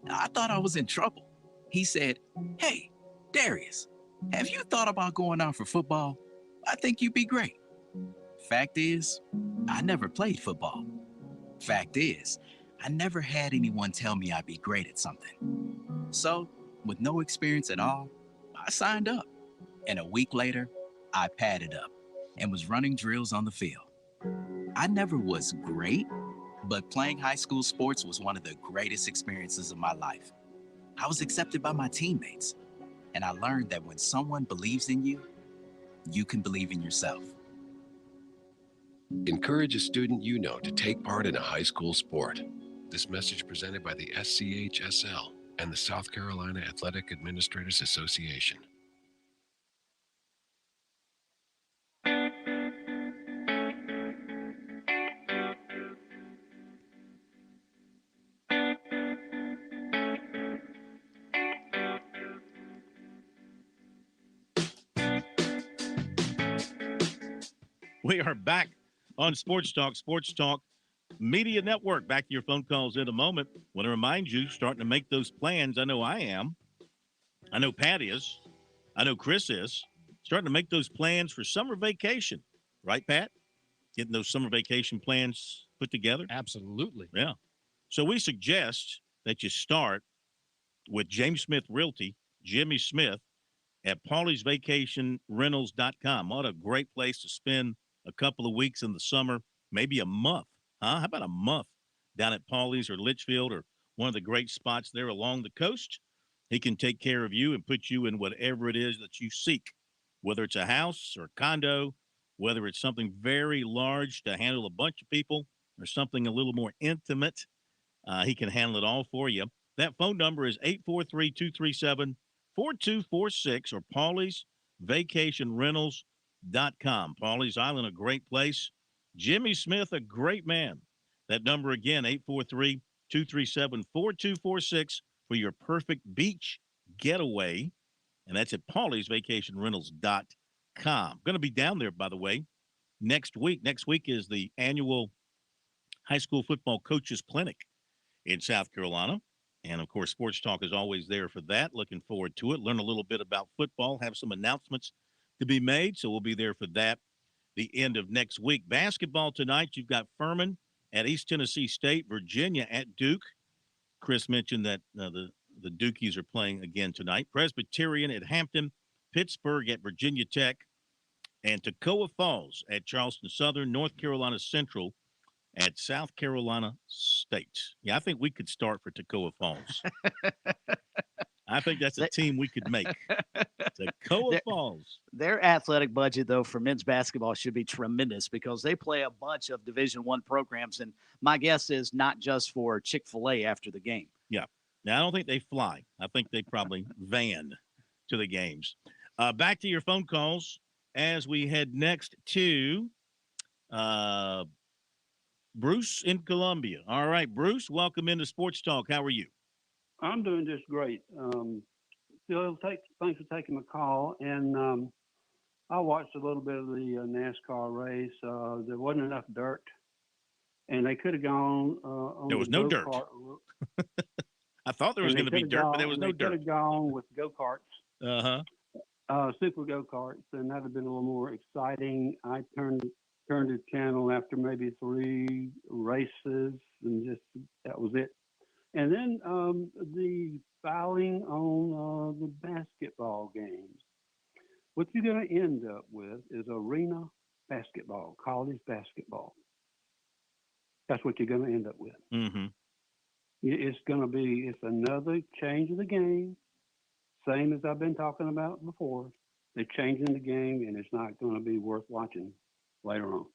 I thought I was in trouble. He said, "Hey, Darius, have you thought about going out for football? I think you'd be great." Fact is, I never played football. Fact is, I never had anyone tell me I'd be great at something. So, with no experience at all, I signed up. And a week later, I padded up and was running drills on the field. I never was great, but playing high school sports was one of the greatest experiences of my life. I was accepted by my teammates, and I learned that when someone believes in you, you can believe in yourself. Encourage a student you know to take part in a high school sport. This message presented by the SCHSL and the South Carolina Athletic Administrators Association. We are back on Sports Talk Media Network. Back to your phone calls in a moment. Want to remind you, starting to make those plans. I know I am. I know Pat is. I know Chris is. Starting to make those plans for summer vacation. Right, Pat? Getting those summer vacation plans put together? Absolutely. Yeah. So we suggest that you start with James Smith Realty, Jimmy Smith, at Paulie'sVacationRentals.com. What a great place to spend a couple of weeks in the summer, maybe a month. How about a month down at Paulie's or Litchfield or one of the great spots there along the coast? He can take care of you and put you in whatever it is that you seek. whether it's a house or a condo, whether it's something very large to handle a bunch of people or something a little more intimate. He can handle it all for you. That phone number is 843-237-4246 or Paulie'sVacationRentals.com. Paulie's Island, a great place. Jimmy Smith, a great man. That number again, 843-237-4246 for your perfect beach getaway. And that's at Paulie'sVacationRentals.com. Going to be down there, by the way, next week. Next week is the annual high school football coaches clinic in South Carolina. And, of course, Sports Talk is always there for that. Looking forward to it. Learn a little bit about football, have some announcements to be made. So we'll be there for that the end of next week. Basketball tonight, you've got Furman at East Tennessee State, Virginia at Duke. Chris mentioned that the Dukies are playing again tonight. Presbyterian at Hampton, Pittsburgh at Virginia Tech, and Toccoa Falls at Charleston Southern, North Carolina Central at South Carolina State. Yeah, I think we could start for Toccoa Falls. I think that's a team we could make. Toccoa Falls. Their athletic budget, though, for men's basketball should be tremendous because they play a bunch of Division I programs, and my guess is not just for Chick-fil-A after the game. Yeah. Now, I don't think they fly. I think they probably van to the games. Back to your phone calls as we head next to Bruce in Columbia. All right, Bruce, welcome into Sports Talk. How are you? I'm doing just great. Phil, thanks for taking my call. And I watched a little bit of the NASCAR race. There wasn't enough dirt, and they could have gone on there was the no dirt. I thought there was going to be dirt, but there was no dirt. They could have gone with go-karts. Uh-huh. Super go-karts, and that would have been a little more exciting. I turned the channel after maybe 3 races, and just that was it. And then the fouling on the basketball games. What you're going to end up with is arena basketball, college basketball. That's what you're going to end up with. Mm-hmm. It's another change of the game, same as I've been talking about before. They're changing the game, and it's not going to be worth watching later on.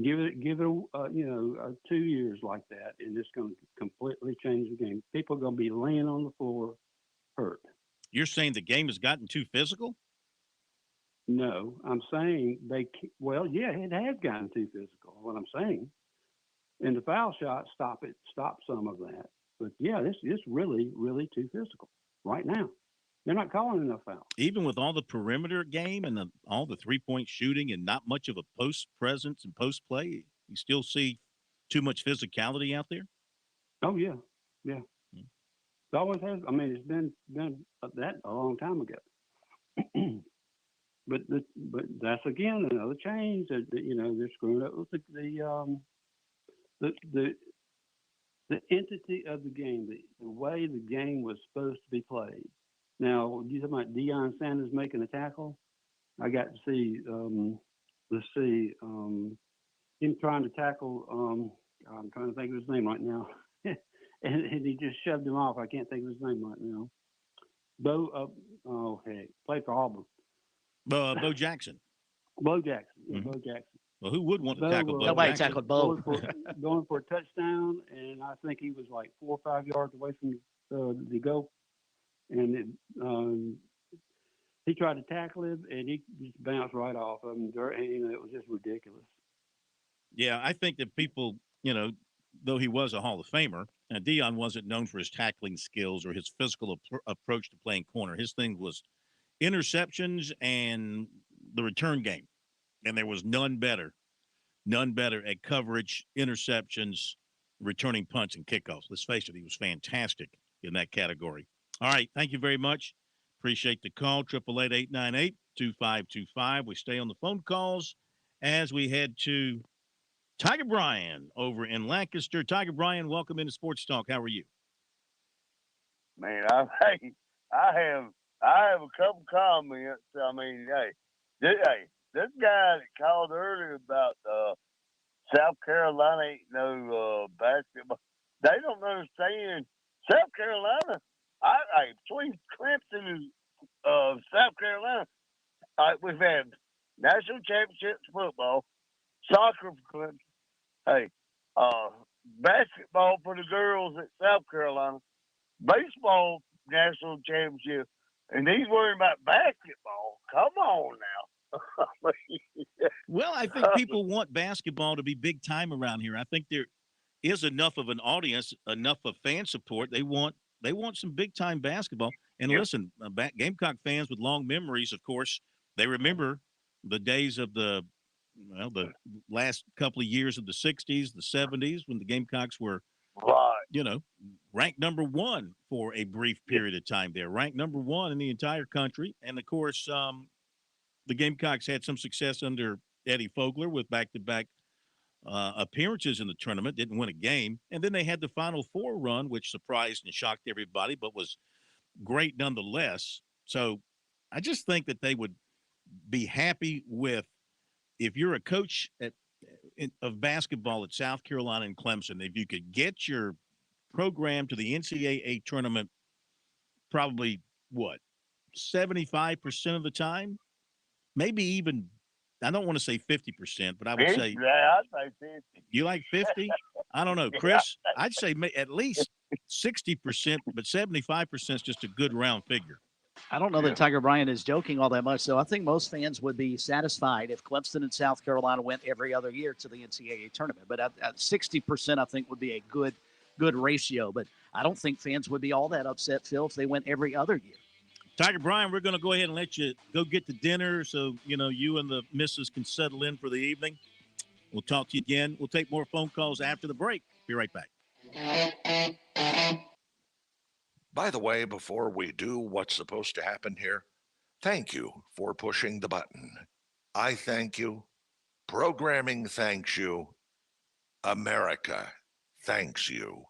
Give it 2 years like that, and it's going to completely change the game. People are going to be laying on the floor hurt. You're saying the game has gotten too physical? No, I'm saying it has gotten too physical. What I'm saying, and the foul shot stop some of that. But yeah, this is really, really too physical right now. They're not calling enough fouls. Even with all the perimeter game and all the three-point shooting and not much of a post presence and post play, you still see too much physicality out there? Oh, yeah. Yeah. It always has. I mean, it's been that a long time ago. but that's, again, another change. They're screwing up with the entity of the game, the way the game was supposed to be played. Now, you talking about Deion Sanders making a tackle? I got to see, him trying to tackle, I'm trying to think of his name right now. and he just shoved him off. I can't think of his name right now. Played for Auburn. Bo Jackson. Bo Jackson. Yeah, Mm-hmm. Bo Jackson. Well, who would want to tackle Bo Nobody Jackson? tackled Bo. Going for a touchdown, and I think he was like 4 or 5 yards away from the goal. And he tried to tackle him, and he just bounced right off of him. And it was just ridiculous. Yeah, I think that people, though he was a Hall of Famer, Deion wasn't known for his tackling skills or his physical approach to playing corner. His thing was interceptions and the return game. And there was none better at coverage, interceptions, returning punts, and kickoffs. Let's face it, he was fantastic in that category. All right, thank you very much. Appreciate the call, 888-898-2525. We stay on the phone calls as we head to Tiger Bryan over in Lancaster. Tiger Bryan, welcome into Sports Talk. How are you? Man, I have a couple comments. I mean, this guy that called earlier about South Carolina ain't no basketball. They don't understand South Carolina. Between Clemson and South Carolina, we've had national championships football, soccer for Clemson. Hey, basketball for the girls at South Carolina, baseball national championship, and he's worrying about basketball. Come on now. Well, I think people want basketball to be big time around here. I think there is enough of an audience, enough of fan support. They want some big time basketball. And listen, Gamecock fans with long memories, of course, they remember the days of the last couple of years of the 60s, the 70s, when the Gamecocks were, ranked number one for a brief period of time there, ranked number one in the entire country. And, of course, the Gamecocks had some success under Eddie Fogler with back-to-back appearances in the tournament, didn't win a game. And then they had the Final Four run, which surprised and shocked everybody, but was great nonetheless. So I just think that they would be happy with, if you're a coach of basketball at South Carolina and Clemson, if you could get your program to the NCAA tournament probably, 75% of the time? Maybe even, I don't want to say 50%, but I would say. Yeah, I'd say 50. You like 50? I don't know, Chris. I'd say at least 60%, but 75% is just a good round figure. I don't know that Tiger Bryant is joking all that much, though. I think most fans would be satisfied if Clemson and South Carolina went every other year to the NCAA tournament. But at 60%, I think would be a good ratio. But I don't think fans would be all that upset, Phil, if they went every other year. Tiger Bryant, we're going to go ahead and let you go get to dinner so, you and the missus can settle in for the evening. We'll talk to you again. We'll take more phone calls after the break. Be right back. By the way, before we do what's supposed to happen here, thank you for pushing the button. I thank you. Programming thanks you. America thanks you.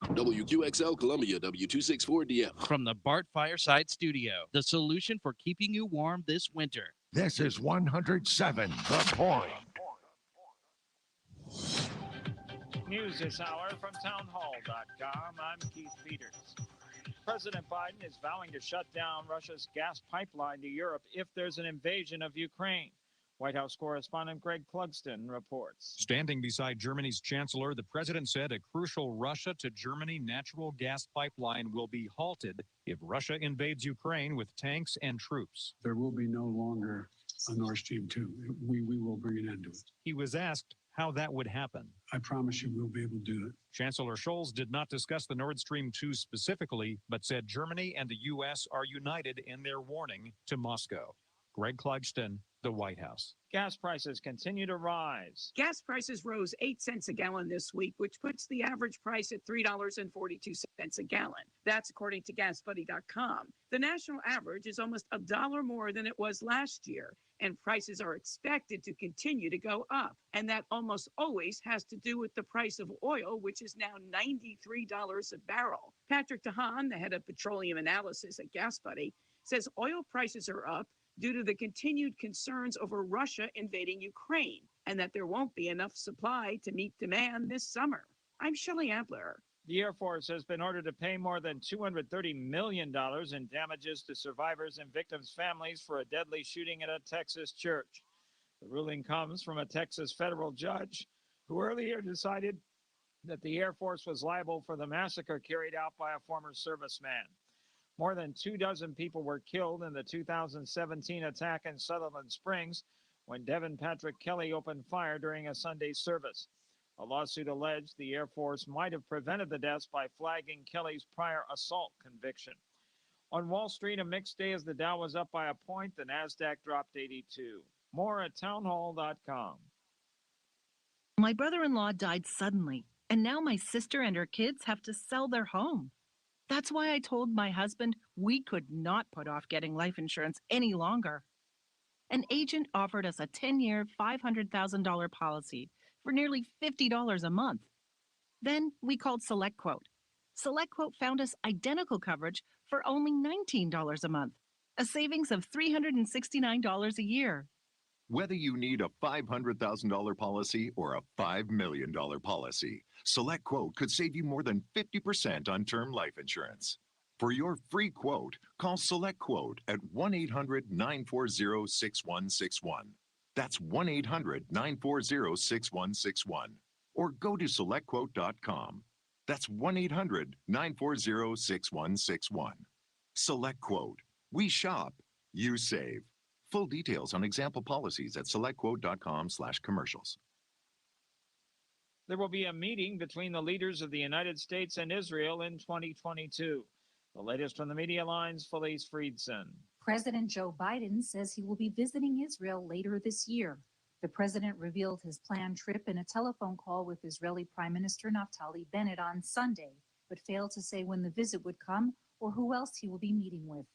WQXL Columbia, W264DF. From the Bart Fireside Studio, the solution for keeping you warm this winter. This is 107 The Point. News this hour from townhall.com. I'm Keith Peters. President Biden is vowing to shut down Russia's gas pipeline to Europe if there's an invasion of Ukraine. White House correspondent Greg Clugston reports. Standing beside Germany's chancellor, the president said a crucial Russia to Germany natural gas pipeline will be halted if Russia invades Ukraine with tanks and troops. There will be no longer a Nord Stream 2. We will bring an end to it. He was asked how that would happen. I promise you we'll be able to do it. Chancellor Scholz did not discuss the Nord Stream 2 specifically, but said Germany and the U.S. are united in their warning to Moscow. Greg Clugston, the White House. Gas prices continue to rise. Gas prices rose 8 cents a gallon this week, which puts the average price at $3.42 a gallon. That's according to GasBuddy.com. The national average is almost $1 more than it was last year, and prices are expected to continue to go up. And that almost always has to do with the price of oil, which is now $93 a barrel. Patrick DeHaan, the head of petroleum analysis at GasBuddy, says oil prices are up due to the continued concerns over Russia invading Ukraine, and that there won't be enough supply to meet demand this summer. I'm Shelley Adler. The Air Force has been ordered to pay more than $230 million in damages to survivors and victims' families for a deadly shooting at a Texas church. The ruling comes from a Texas federal judge who earlier decided that the Air Force was liable for the massacre carried out by a former serviceman. More than 24 people were killed in the 2017 attack in Sutherland Springs when Devin Patrick Kelly opened fire during a Sunday service. A lawsuit alleged the Air Force might have prevented the deaths by flagging Kelly's prior assault conviction. On Wall Street, a mixed day as the Dow was up by a point. The Nasdaq dropped 82. More at townhall.com. My brother-in-law died suddenly, and now my sister and her kids have to sell their home. That's why I told my husband we could not put off getting life insurance any longer. An agent offered us a 10-year, $500,000 policy for nearly $50 a month. Then we called SelectQuote. SelectQuote found us identical coverage for only $19 a month, a savings of $369 a year. Whether you need a $500,000 policy or a $5 million policy, SelectQuote could save you more than 50% on term life insurance. For your free quote, call Select Quote at 1-800-940-6161. That's 1-800-940-6161. Or go to selectquote.com. That's 1-800-940-6161. Select Quote. We shop, you save. Full details on example policies at selectquote.com/commercials. There will be a meeting between the leaders of the United States and Israel in 2022. The latest from the media lines, Felice Friedson. President Joe Biden says he will be visiting Israel later this year. The president revealed his planned trip in a telephone call with Israeli Prime Minister Naftali Bennett on Sunday, but failed to say when the visit would come or who else he will be meeting with.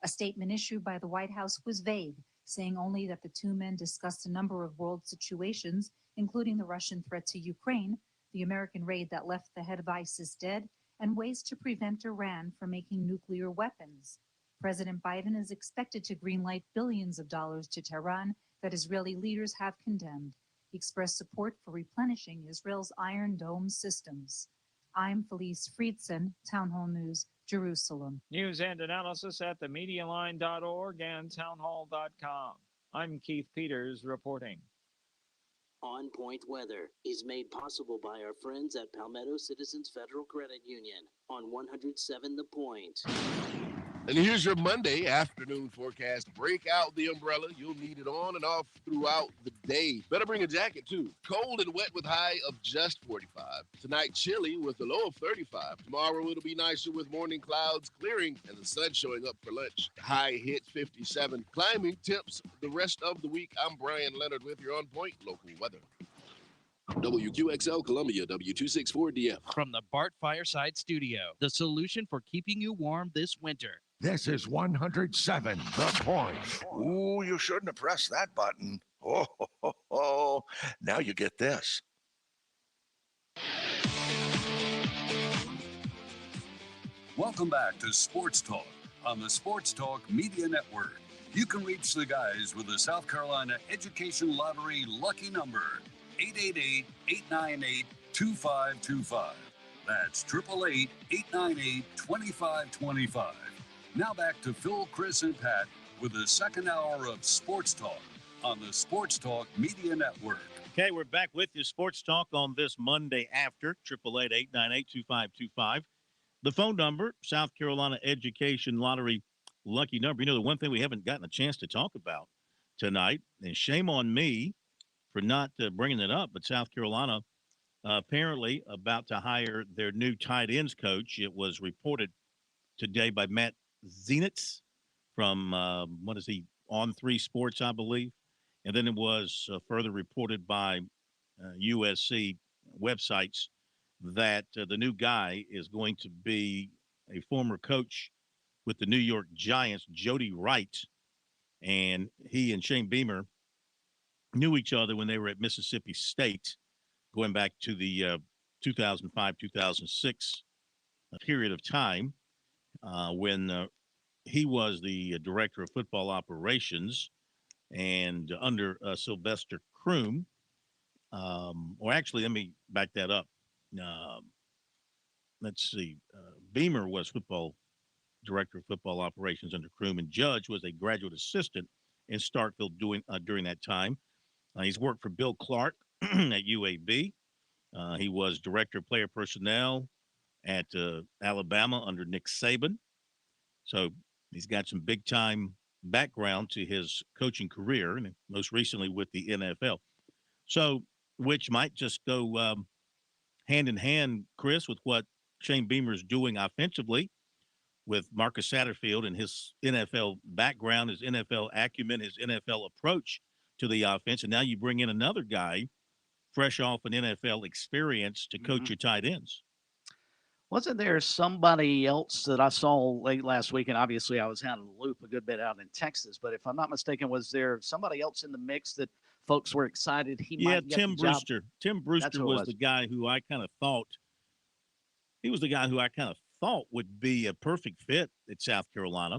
A statement issued by the White House was vague, saying only that the two men discussed a number of world situations, including the Russian threat to Ukraine, the American raid that left the head of ISIS dead, and ways to prevent Iran from making nuclear weapons. President Biden is expected to greenlight billions of dollars to Tehran that Israeli leaders have condemned. He expressed support for replenishing Israel's Iron Dome systems. I'm Felice Friedson, Town Hall News, Jerusalem. News and analysis at themedialine.org and townhall.com. I'm Keith Peters reporting. On Point Weather is made possible by our friends at Palmetto Citizens Federal Credit Union on 107 The Point. And here's your Monday afternoon forecast. Break out the umbrella. You'll need it on and off throughout the day. Better bring a jacket, too. Cold and wet with high of just 45. Tonight, chilly with a low of 35. Tomorrow, it'll be nicer with morning clouds clearing and the sun showing up for lunch. High hit 57. Climbing temps the rest of the week. I'm Brian Leonard with your On Point local weather. WQXL Columbia, W264DF. From the Bart Fireside Studio, the solution for keeping you warm this winter. This is 107 The Point. Ooh, you shouldn't have pressed that button. Oh. Now you get this. Welcome back to Sports Talk on the Sports Talk Media Network. You can reach the guys with the South Carolina Education Lottery lucky number, 888-898-2525. That's 888-898-2525. Now back to Phil, Chris, and Pat with the second hour of Sports Talk on the Sports Talk Media Network. Okay, we're back with you, Sports Talk, on this Monday after, 888-898-2525. The phone number, South Carolina Education Lottery lucky number. You know, the one thing we haven't gotten a chance to talk about tonight, and shame on me for not bringing it up, but South Carolina apparently about to hire their new tight ends coach. It was reported today by Matt Zenitz from, On 3 Sports, I believe. And then it was further reported by USC websites that the new guy is going to be a former coach with the New York Giants, Jody Wright. And he and Shane Beamer knew each other when they were at Mississippi State, going back to the 2005-2006 period of time when he was the director of football operations and under Sylvester Croom. Or actually, let me back that up. Let's see. Beamer was director of football operations under Croom, and Judge was a graduate assistant in Starkville during that time. He's worked for Bill Clark at UAB. He was director of player personnel at Alabama under Nick Saban. So he's got some big-time background to his coaching career, and most recently with the NFL. So, which might just go hand in hand, Chris, with what Shane Beamer is doing offensively with Marcus Satterfield and his NFL background, his NFL acumen, his NFL approach to the offense. And now you bring in another guy fresh off an NFL experience to coach your tight ends. Wasn't there somebody else that I saw late last week? And obviously I was out of the loop a good bit out in Texas, but if I'm not mistaken, was there somebody else in the mix that folks were excited he might get Tim the job? Brewster. Tim Brewster was the guy who I kind of thought would be a perfect fit at South Carolina.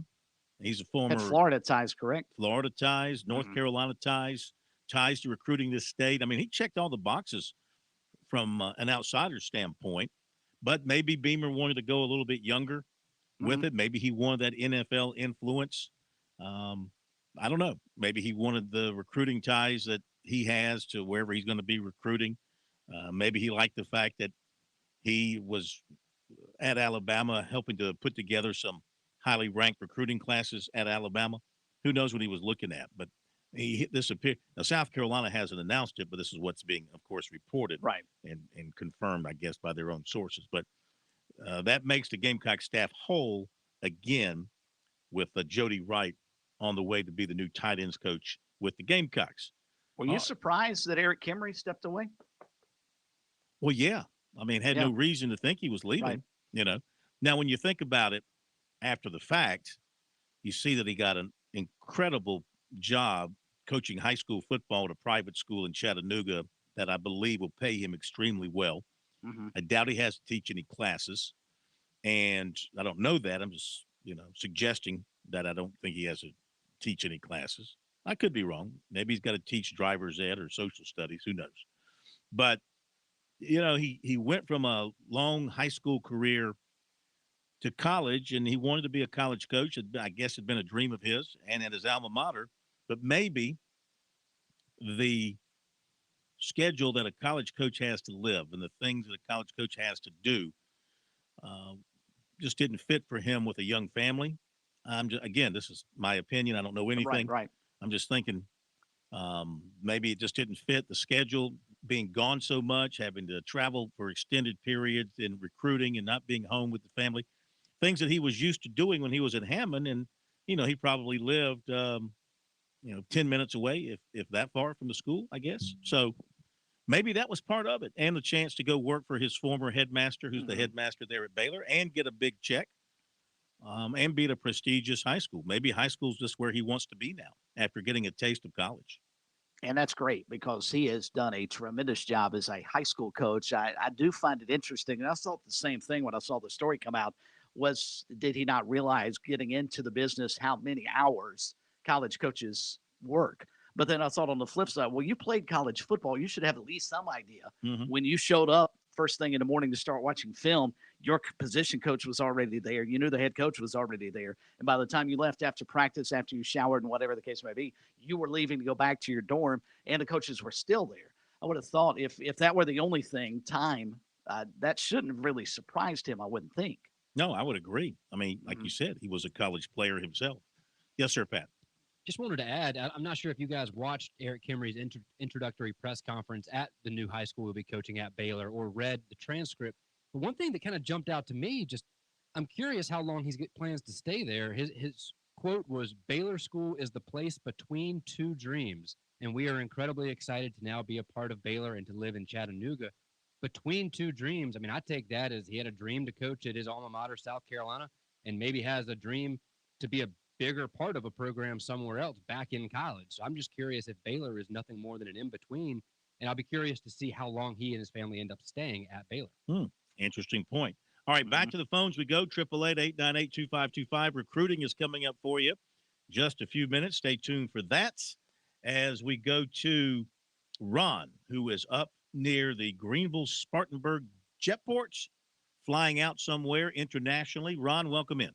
He's a former Florida ties, correct? Florida ties, North Carolina ties to recruiting this state. I mean, he checked all the boxes from an outsider's standpoint, but maybe Beamer wanted to go a little bit younger with it. Maybe he wanted that NFL influence. I don't know. Maybe he wanted the recruiting ties that he has to wherever he's going to be recruiting. Maybe he liked the fact that he was at Alabama helping to put together some highly ranked recruiting classes at Alabama. Who knows what he was looking at? But he hit this appear. Now, South Carolina hasn't announced it, but this is what's being, of course, reported and confirmed, I guess, by their own sources. But that makes the Gamecock staff whole again with Jody Wright on the way to be the new tight ends coach with the Gamecocks. Were you surprised that Eric Kimry stepped away? Well, yeah. I mean, had no reason to think he was leaving, you know. Now, when you think about it after the fact, you see that he got an incredible job coaching high school football at a private school in Chattanooga that I believe will pay him extremely well. I doubt he has to teach any classes, and I don't know that. I'm just, suggesting that I don't think he has to teach any classes. I could be wrong. Maybe he's got to teach driver's ed or social studies. Who knows? But, he went from a long high school career to college, and he wanted to be a college coach. I guess it had been a dream of his and at his alma mater. But maybe the schedule that a college coach has to live and the things that a college coach has to do just didn't fit for him with a young family. Again, this is my opinion. I don't know anything. Right. I'm just thinking maybe it just didn't fit the schedule, being gone so much, having to travel for extended periods in recruiting and not being home with the family, things that he was used to doing when he was at Hammond. And, he probably lived, 10 minutes away, if that far from the school, I guess. So maybe that was part of it, and the chance to go work for his former headmaster, who's the headmaster there at Baylor, and get a big check, and be at a prestigious high school. Maybe high school's just where he wants to be now after getting a taste of college. And that's great because he has done a tremendous job as a high school coach. I do find it interesting, and I thought the same thing when I saw the story come out, did he not realize getting into the business how many hours college coaches work? But then I thought on the flip side, well, you played college football. You should have at least some idea. When you showed up first thing in the morning to start watching film, your position coach was already there. You knew the head coach was already there. And by the time you left after practice, after you showered and whatever the case may be, you were leaving to go back to your dorm, and the coaches were still there. I would have thought if that were the only thing, that shouldn't have really surprised him, I wouldn't think. No, I would agree. I mean, like you said, he was a college player himself. Yes, sir, Pat. Just wanted to add, I'm not sure if you guys watched Eric Kimry's introductory press conference at the new high school he'll be coaching at Baylor or read the transcript. But one thing that kind of jumped out to me, I'm curious how long he's got plans to stay there. His quote was, "Baylor School is the place between two dreams, and we are incredibly excited to now be a part of Baylor and to live in Chattanooga." Between two dreams, I mean, I take that as he had a dream to coach at his alma mater, South Carolina, and maybe has a dream to be a bigger part of a program somewhere else back in college. So I'm just curious if Baylor is nothing more than an in-between, and I'll be curious to see how long he and his family end up staying at Baylor. Interesting point. All right, back to the phones we go. 888-898-2525. Recruiting is coming up for you. Just a few minutes. Stay tuned for that as we go to Ron, who is up near the Greenville-Spartanburg jetports, flying out somewhere internationally. Ron, welcome in.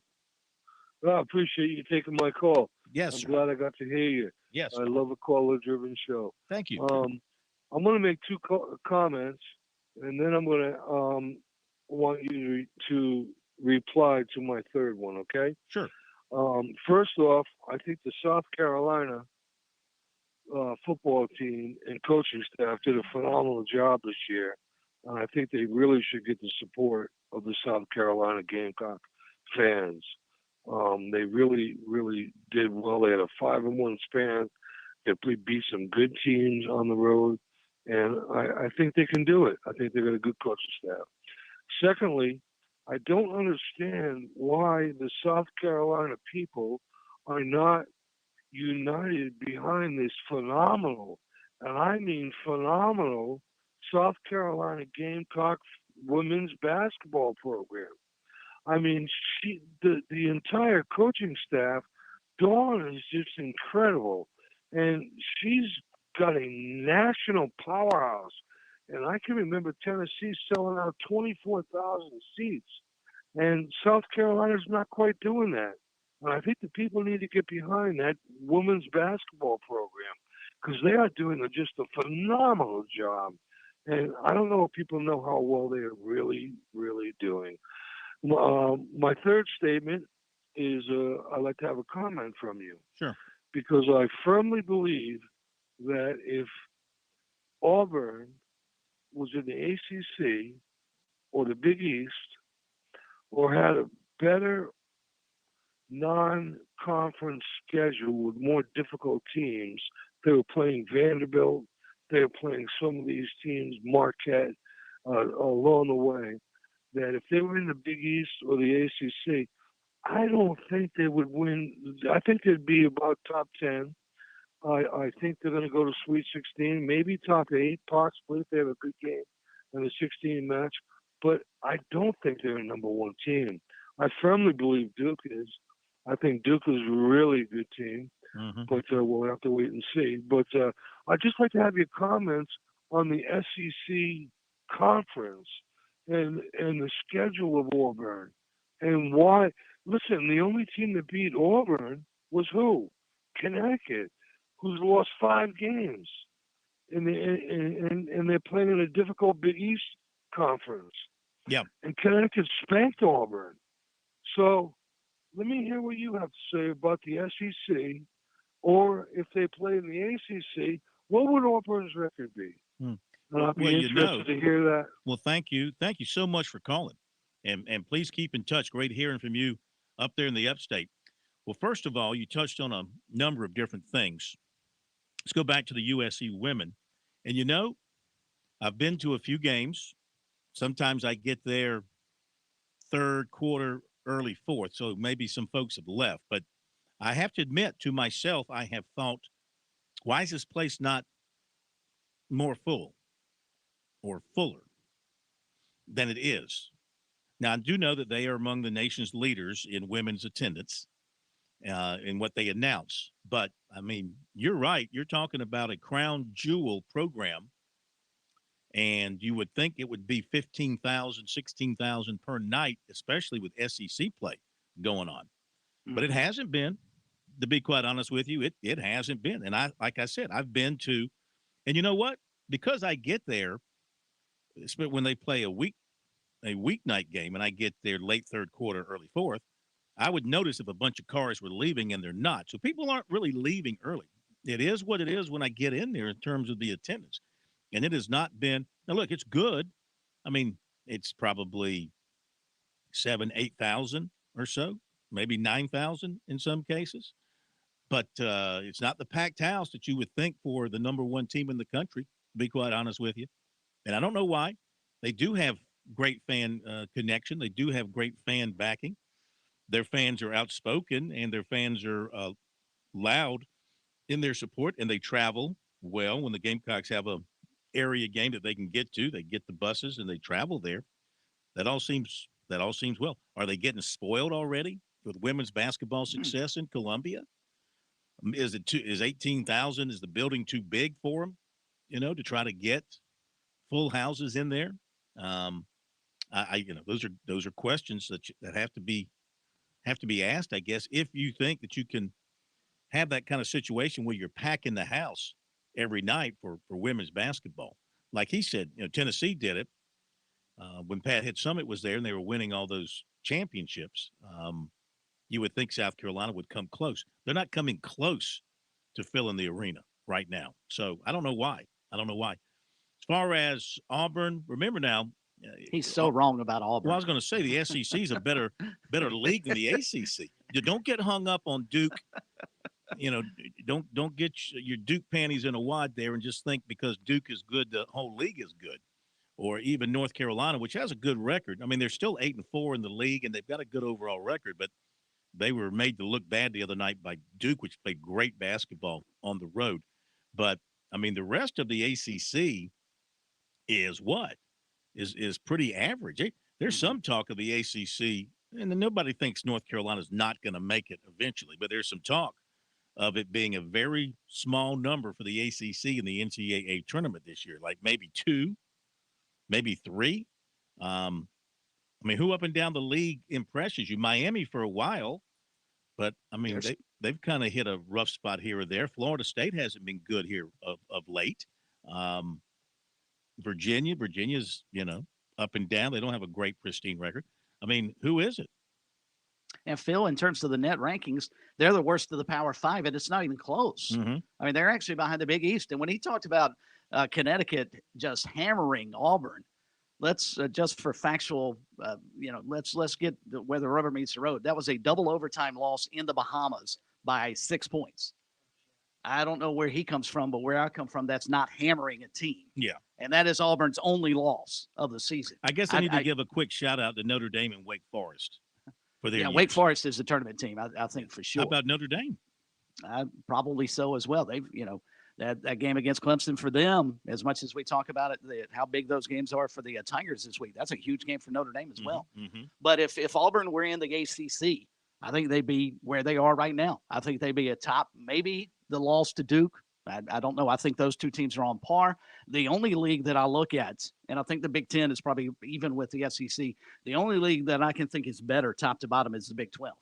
Well, I appreciate you taking my call. Yes, I'm sir. glad I got to hear you. Yes. I love a caller-driven show. Thank you. I'm going to make two comments, and then I'm going to want you to reply to my third one, okay? Sure. First off, I think the South Carolina football team and coaching staff did a phenomenal job this year, and I think they really should get the support of the South Carolina Gamecock fans. They really, really did well. They had a 5-1 span. They beat some good teams on the road, and I think they can do it. I think they've got a good coaching staff. Secondly, I don't understand why the South Carolina people are not united behind this phenomenal, and I mean phenomenal, South Carolina Gamecock women's basketball program. I mean, the entire coaching staff, Dawn is just incredible, and she's got a national powerhouse. And I can remember Tennessee selling out 24,000 seats And South Carolina's not quite doing that. And I think the people need to get behind that women's basketball program because they are doing just a phenomenal job. And I don't know if people know how well they are really, really doing. My third statement is I'd like to have a comment from you. Sure. Because I firmly believe that if Auburn was in the ACC or the Big East or had a better non-conference schedule with more difficult teams, they were playing Vanderbilt, they were playing some of these teams, Marquette, along the way, that if they were in the Big East or the ACC, I don't think they would win. I think they'd be about top 10. I think they're going to go to Sweet 16, maybe top 8, possibly if they have a good game in the 16 match. But I don't think they're a number one team. I firmly believe Duke is. I think Duke is a really good team, but we'll have to wait and see. But I'd just like to have your comments on the SEC conference and the schedule of Auburn and why. Listen, the only team that beat Auburn was who? Connecticut, who's lost 5 games, and they're playing in a difficult Big East conference. Yeah. And Connecticut spanked Auburn. So let me hear what you have to say about the SEC, or if they play in the ACC, what would Auburn's record be? And I'd be interested to hear that. Well, thank you so much for calling, and please keep in touch. Great hearing from you up there in the upstate. Well, first of all, you touched on a number of different things. Let's go back to the USC women. And, I've been to a few games. Sometimes I get there third quarter, early fourth, so maybe some folks have left. But I have to admit to myself, I have thought, why is this place not more full or fuller than it is? Now, I do know that they are among the nation's leaders in women's attendance in what they announce. But, I mean, you're right. You're talking about a crown jewel program, and you would think it would be 15,000, 16,000 per night, especially with SEC play going on. But it hasn't been, to be quite honest with you. It hasn't been. And like I said, I've been to, and you know what? Because I get there, when they play a weeknight game, and I get there late third quarter, early fourth, I would notice if a bunch of cars were leaving, and they're not. So people aren't really leaving early. It is what it is when I get in there in terms of the attendance. And it has not been. Now, look, it's good. I mean, it's probably 7,000, 8,000 or so, maybe 9,000 in some cases. But it's not the packed house that you would think for the number one team in the country, to be quite honest with you. And I don't know why. They do have great fan connection. They do have great fan backing. Their fans are outspoken, and their fans are loud in their support, and they travel well. When the Gamecocks have a area game that they can get to, they get the buses and they travel there. That all seems well. Are they getting spoiled already with women's basketball success in Columbia? Is 18,000? Is the building too big for them? To try to get full houses in there. Those are questions that have to be asked, I guess, if you think that you can have that kind of situation where you're packing the house every night for women's basketball. Like he said, Tennessee did it when Pat Hitt Summit was there and they were winning all those championships. You would think South Carolina would come close. They're not coming close to filling the arena right now. So I don't know why. As far as Auburn, remember now, he's so wrong about Auburn. Well, I was going to say the SEC is a better league than the ACC. Don't get hung up on Duke. Don't get your Duke panties in a wad there and just think because Duke is good, the whole league is good. Or even North Carolina, which has a good record. I mean, they're still 8-4 in the league, and they've got a good overall record, but they were made to look bad the other night by Duke, which played great basketball on the road. But, I mean, the rest of the ACC is pretty average. There's some talk of the ACC, and nobody thinks North Carolina's not going to make it eventually, but there's some talk of it being a very small number for the ACC in the NCAA tournament this year, like maybe 2, maybe 3. I mean, who up and down the league impresses you? Miami for a while, but I mean, they've kind of hit a rough spot here or there. Florida State hasn't been good here of late. Virginia's, up and down. They don't have a great pristine record. I mean, who is it? And Phil, in terms of the net rankings, they're the worst of the Power Five, and it's not even close. Mm-hmm. I mean, they're actually behind the Big East. And when he talked about Connecticut just hammering Auburn, let's just for factual, let's get where the rubber meets the road. That was a double overtime loss in the Bahamas by 6 points. I don't know where he comes from, but where I come from, that's not hammering a team. Yeah. And that is Auburn's only loss of the season. I guess I need to give a quick shout out to Notre Dame and Wake Forest for their Wake Forest is the tournament team, I think, for sure. How about Notre Dame? Probably so as well. They've, that game against Clemson for them, as much as we talk about it, how big those games are for the Tigers this week, that's a huge game for Notre Dame as well. Mm-hmm. But if Auburn were in the ACC, I think they'd be where they are right now. I think they'd be a top, maybe the loss to Duke. I don't know. I think those two teams are on par. The only league that I look at, and I think the Big Ten is probably even with the SEC, the only league that I can think is better top to bottom is the Big 12.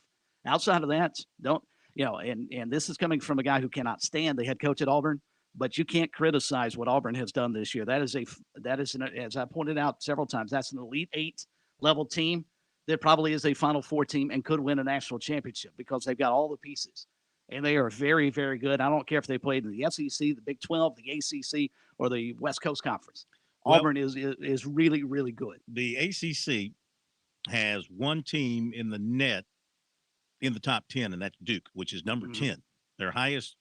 Outside of that, and this is coming from a guy who cannot stand the head coach at Auburn, but you can't criticize what Auburn has done this year. That is as I pointed out several times, that's an Elite Eight level team that probably is a Final Four team and could win a national championship because they've got all the pieces. And they are very, very good. I don't care if they played in the SEC, the Big 12, the ACC, or the West Coast Conference. Auburn is really, really good. The ACC has one team in the net in the top 10, and that's Duke, which is number 10. Their highest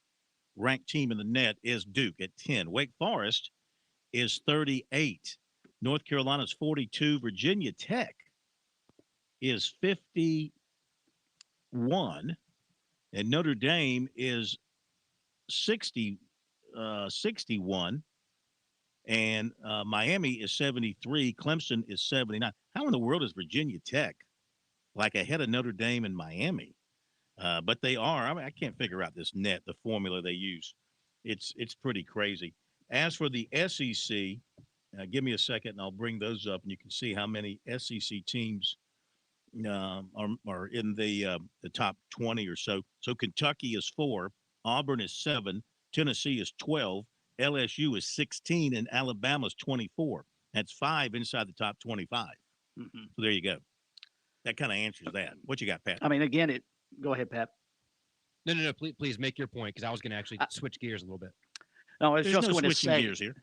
ranked team in the net is Duke at 10. Wake Forest is 38. North Carolina's 42. Virginia Tech is 51. And Notre Dame is 61. And Miami is 73. Clemson is 79. How in the world is Virginia Tech like ahead of Notre Dame and Miami? But they are. I mean, I can't figure out this net, the formula they use. It's pretty crazy. As for the SEC, give me a second and I'll bring those up and you can see how many SEC teams are in the top 20 or so. So Kentucky is 4, Auburn is 7, Tennessee is 12, LSU is 16, and Alabama is 24. That's 5 inside the top 25. So there you go. That kind of answers that. What you got, Pat? I mean, again, go ahead, Pat. No. Please make your point because I was going to actually switch gears a little bit. No, I was There's just no going to switching say. gears here.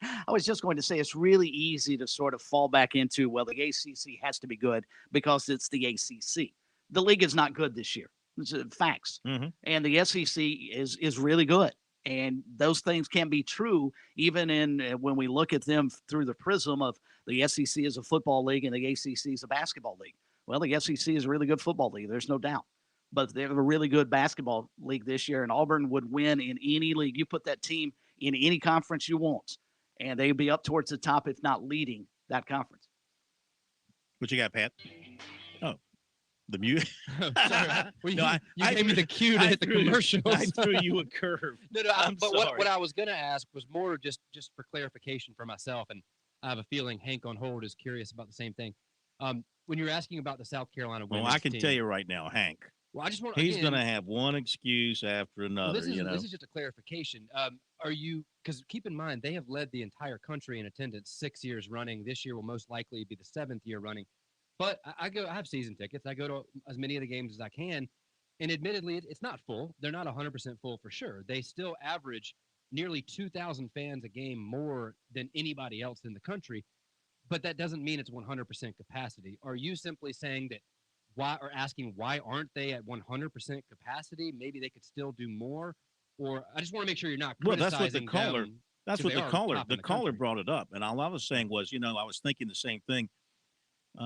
I was just going to say it's really easy to sort of fall back into, well, the ACC has to be good because it's the ACC. The league is not good this year. It's facts. And the SEC is really good. And those things can be true even when we look at them through the prism of the SEC is a football league and the ACC is a basketball league. Well, the SEC is a really good football league. There's no doubt. But they have a really good basketball league this year, and Auburn would win in any league. You put that team in any conference you want, and they'd be up towards the top, if not leading that conference. What you got, Pat? Oh, the mute. Sorry. Well, you gave me the cue to hit the commercials. I threw you a curve. But what I was going to ask was more just for clarification for myself, and I have a feeling Hank on hold is curious about the same thing. When you're asking about the South Carolina women's I can team, tell you right now, Hank. Well, I just want he's going to have one excuse after another. This is just a clarification. Are you, because keep in mind, they have led the entire country in attendance 6 years running. This year will most likely be the 7th year running. But I have season tickets. I go to as many of the games as I can. And admittedly, it's not full. They're not 100% full for sure. They still average nearly 2,000 fans a game more than anybody else in the country. But that doesn't mean it's 100% capacity. Are you simply saying that asking why aren't they at 100% capacity? Maybe they could still do more, or I just want to make sure you're not criticizing that's what the caller. them That's what the caller country. brought it up, and all I was saying was, I was thinking the same thing.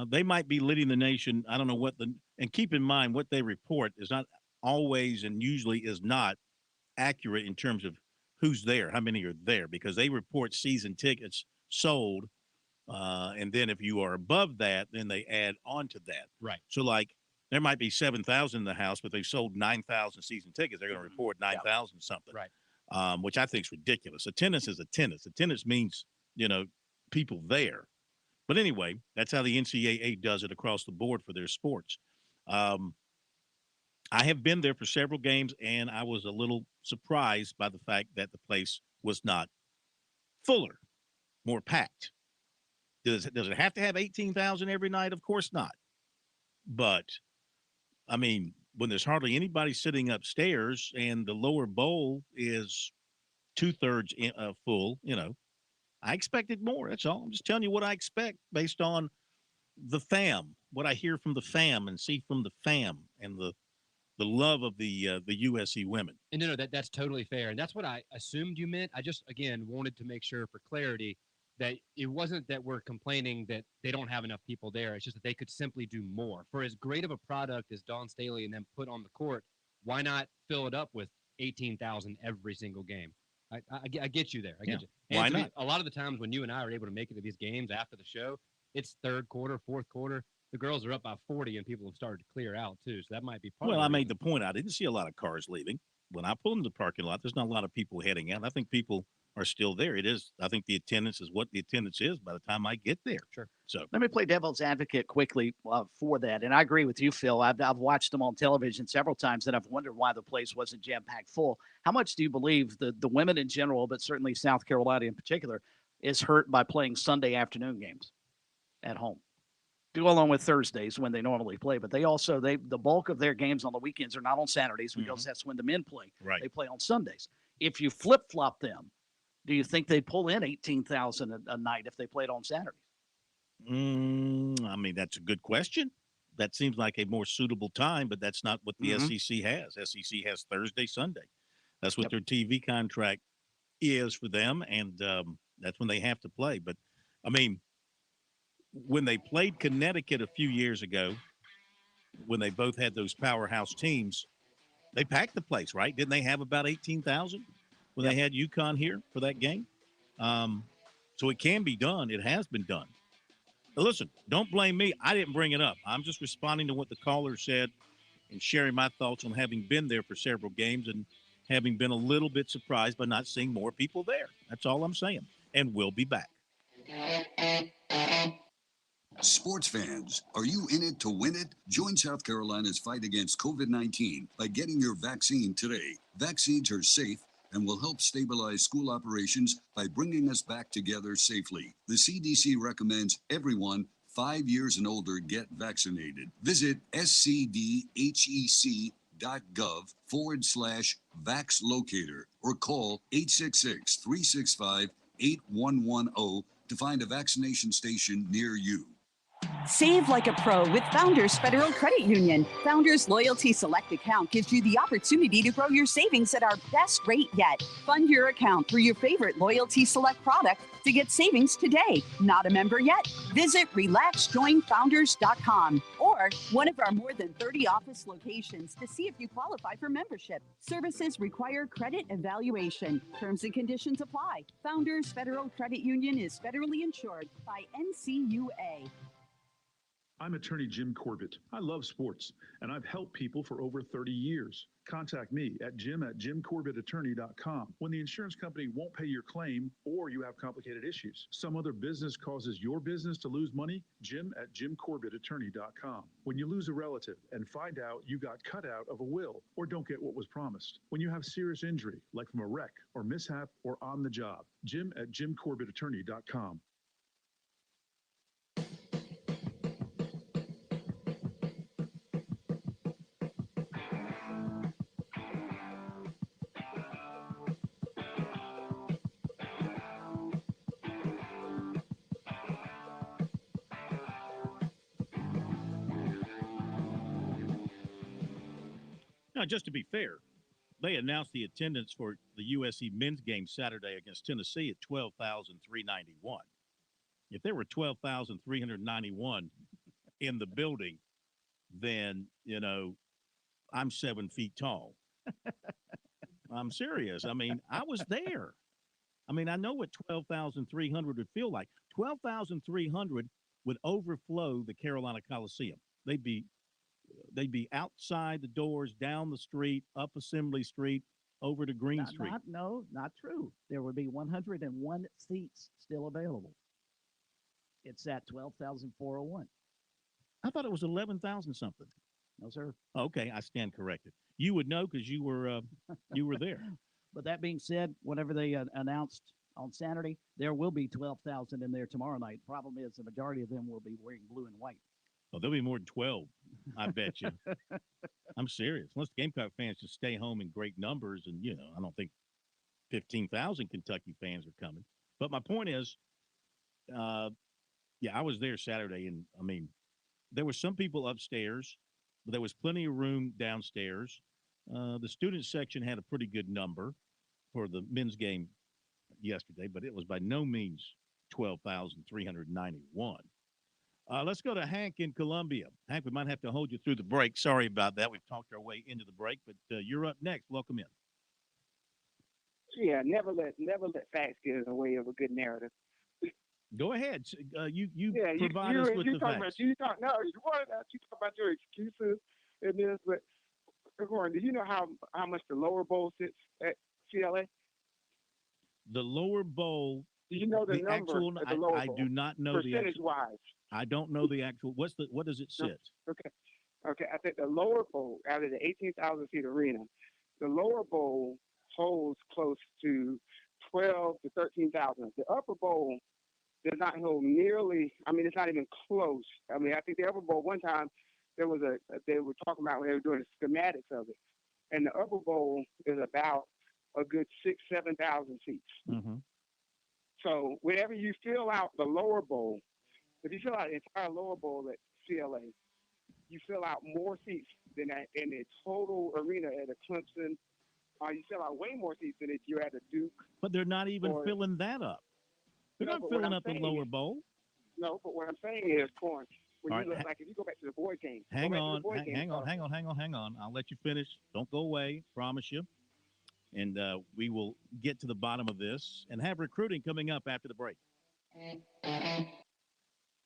They might be leading the nation. I don't know and keep in mind what they report is not always and usually is not accurate in terms of who's there, how many are there, because they report season tickets sold. And then if you are above that, then they add on to that. Right. So like there might be 7,000 in the house, but they've sold 9,000 season tickets. They're going to report 9,000 something. Right. Which I think is ridiculous. Attendance is attendance. Attendance means, people there. But anyway, that's how the NCAA does it across the board for their sports. I have been there for several games, and I was a little surprised by the fact that the place was not fuller, more packed. Does it have to have 18,000 every night? Of course not. But, I mean, when there's hardly anybody sitting upstairs and the lower bowl is 2/3 full, I expected more. That's all. I'm just telling you what I expect based on the fam, what I hear from the fam and see from the fam and the love of the USC women. And no, that's totally fair. And that's what I assumed you meant. I just, again, wanted to make sure for clarity that it wasn't that we're complaining that they don't have enough people there. It's just that they could simply do more. For as great of a product as Dawn Staley and them put on the court, why not fill it up with 18,000 every single game? I get you there. I get you. And why not? A lot of the times when you and I are able to make it to these games after the show, it's third quarter, fourth quarter. The girls are up by 40 and people have started to clear out too. So that might be part of it. Well, I made the point. I didn't see a lot of cars leaving. When I pulled into the parking lot, there's not a lot of people heading out. I think people are still there. It is. I think the attendance is what the attendance is by the time I get there. Sure. So let me play devil's advocate quickly for that. And I agree with you, Phil. I've watched them on television several times, and I've wondered why the place wasn't jam-packed full. How much do you believe the women in general, but certainly South Carolina in particular, is hurt by playing Sunday afternoon games at home? Go along with Thursdays when they normally play, but the bulk of their games on the weekends are not on Saturdays because that's when the men play. Right. They play on Sundays. If you flip-flop them, do you think they'd pull in 18,000 a night if they played on Saturdays? I mean, that's a good question. That seems like a more suitable time, but that's not what the SEC has. SEC has Thursday, Sunday. That's what their TV contract is for them, and that's when they have to play. But, I mean, when they played Connecticut a few years ago, when they both had those powerhouse teams, they packed the place, right? Didn't they have about 18,000 when they had UConn here for that game? So it can be done. It has been done. But listen, don't blame me. I didn't bring it up. I'm just responding to what the caller said and sharing my thoughts on having been there for several games and having been a little bit surprised by not seeing more people there. That's all I'm saying. And we'll be back. Sports fans, are you in it to win it? Join South Carolina's fight against COVID-19 by getting your vaccine today. Vaccines are safe and will help stabilize school operations by bringing us back together safely. The CDC recommends everyone 5 years and older get vaccinated. Visit scdhec.gov/VaxLocator or call 866-365-8110 to find a vaccination station near you. Save like a pro with Founders Federal Credit Union. Founders Loyalty Select account gives you the opportunity to grow your savings at our best rate yet. Fund your account through your favorite Loyalty Select product to get savings today. Not a member yet? Visit relaxjoinfounders.com or one of our more than 30 office locations to see if you qualify for membership. Services require credit evaluation. Terms and conditions apply. Founders Federal Credit Union is federally insured by NCUA. I'm attorney Jim Corbett. I love sports, and I've helped people for over 30 years. Contact me at jim@jimcorbettattorney.com when the insurance company won't pay your claim or you have complicated issues. Some other business causes your business to lose money, jim@jimcorbettattorney.com. When you lose a relative and find out you got cut out of a will or don't get what was promised. When you have serious injury, like from a wreck or mishap or on the job, jim@jimcorbettattorney.com. Now, just to be fair, they announced the attendance for the USC men's game Saturday against Tennessee at 12,391. If there were 12,391 in the building, then, I'm 7 feet tall. I'm serious. I mean, I was there. I mean, I know what 12,300 would feel like. 12,300 would overflow the Carolina Coliseum. They'd be outside the doors, down the street, up Assembly Street, over to Green Street. Not true. There would be 101 seats still available. It's at 12,401. I thought it was 11,000 something. No, sir. Okay, I stand corrected. You would know because you were there. But that being said, whatever they announced on Saturday, there will be 12,000 in there tomorrow night. Problem is, the majority of them will be wearing blue and white. Oh, there'll be more than 12, I bet you. I'm serious. Unless the Gamecock fans just stay home in great numbers, and I don't think 15,000 Kentucky fans are coming. But my point is, I was there Saturday, and I mean, there were some people upstairs, but there was plenty of room downstairs. The student section had a pretty good number for the men's game yesterday, but it was by no means 12,391. Let's go to Hank in Columbia. Hank, we might have to hold you through the break. Sorry about that. We've talked our way into the break, but you're up next. Welcome in. Yeah, never let facts get in the way of a good narrative. Go ahead. You provide us with the facts. You talk about your excuses in this, but Gordon, do you know how much the lower bowl sits at CLA? The lower bowl. Do you know the number actual? at the lower I bowl? do not know percentage wise. I don't know the actual. What does it sit? Okay. I think the lower bowl, out of the 18,000 seat arena, the lower bowl holds close to 12 to 13,000. The upper bowl does not hold nearly. I mean, it's not even close. I mean, I think the upper bowl one time they were talking about when they were doing the schematics of it, and the upper bowl is about a good 6,000-7,000 seats. Mm-hmm. So whenever you fill out the lower bowl, if you fill out the entire lower bowl at CLA, you fill out more seats than in the total arena at a Clemson. You fill out way more seats than if you're at a Duke. But they're not even filling that up. They're not filling up the lower bowl. No, but what I'm saying is, Corn, when All you right, look, like if you go back to the boy game. Hang on. I'll let you finish. Don't go away. Promise you. And we will get to the bottom of this and have recruiting coming up after the break.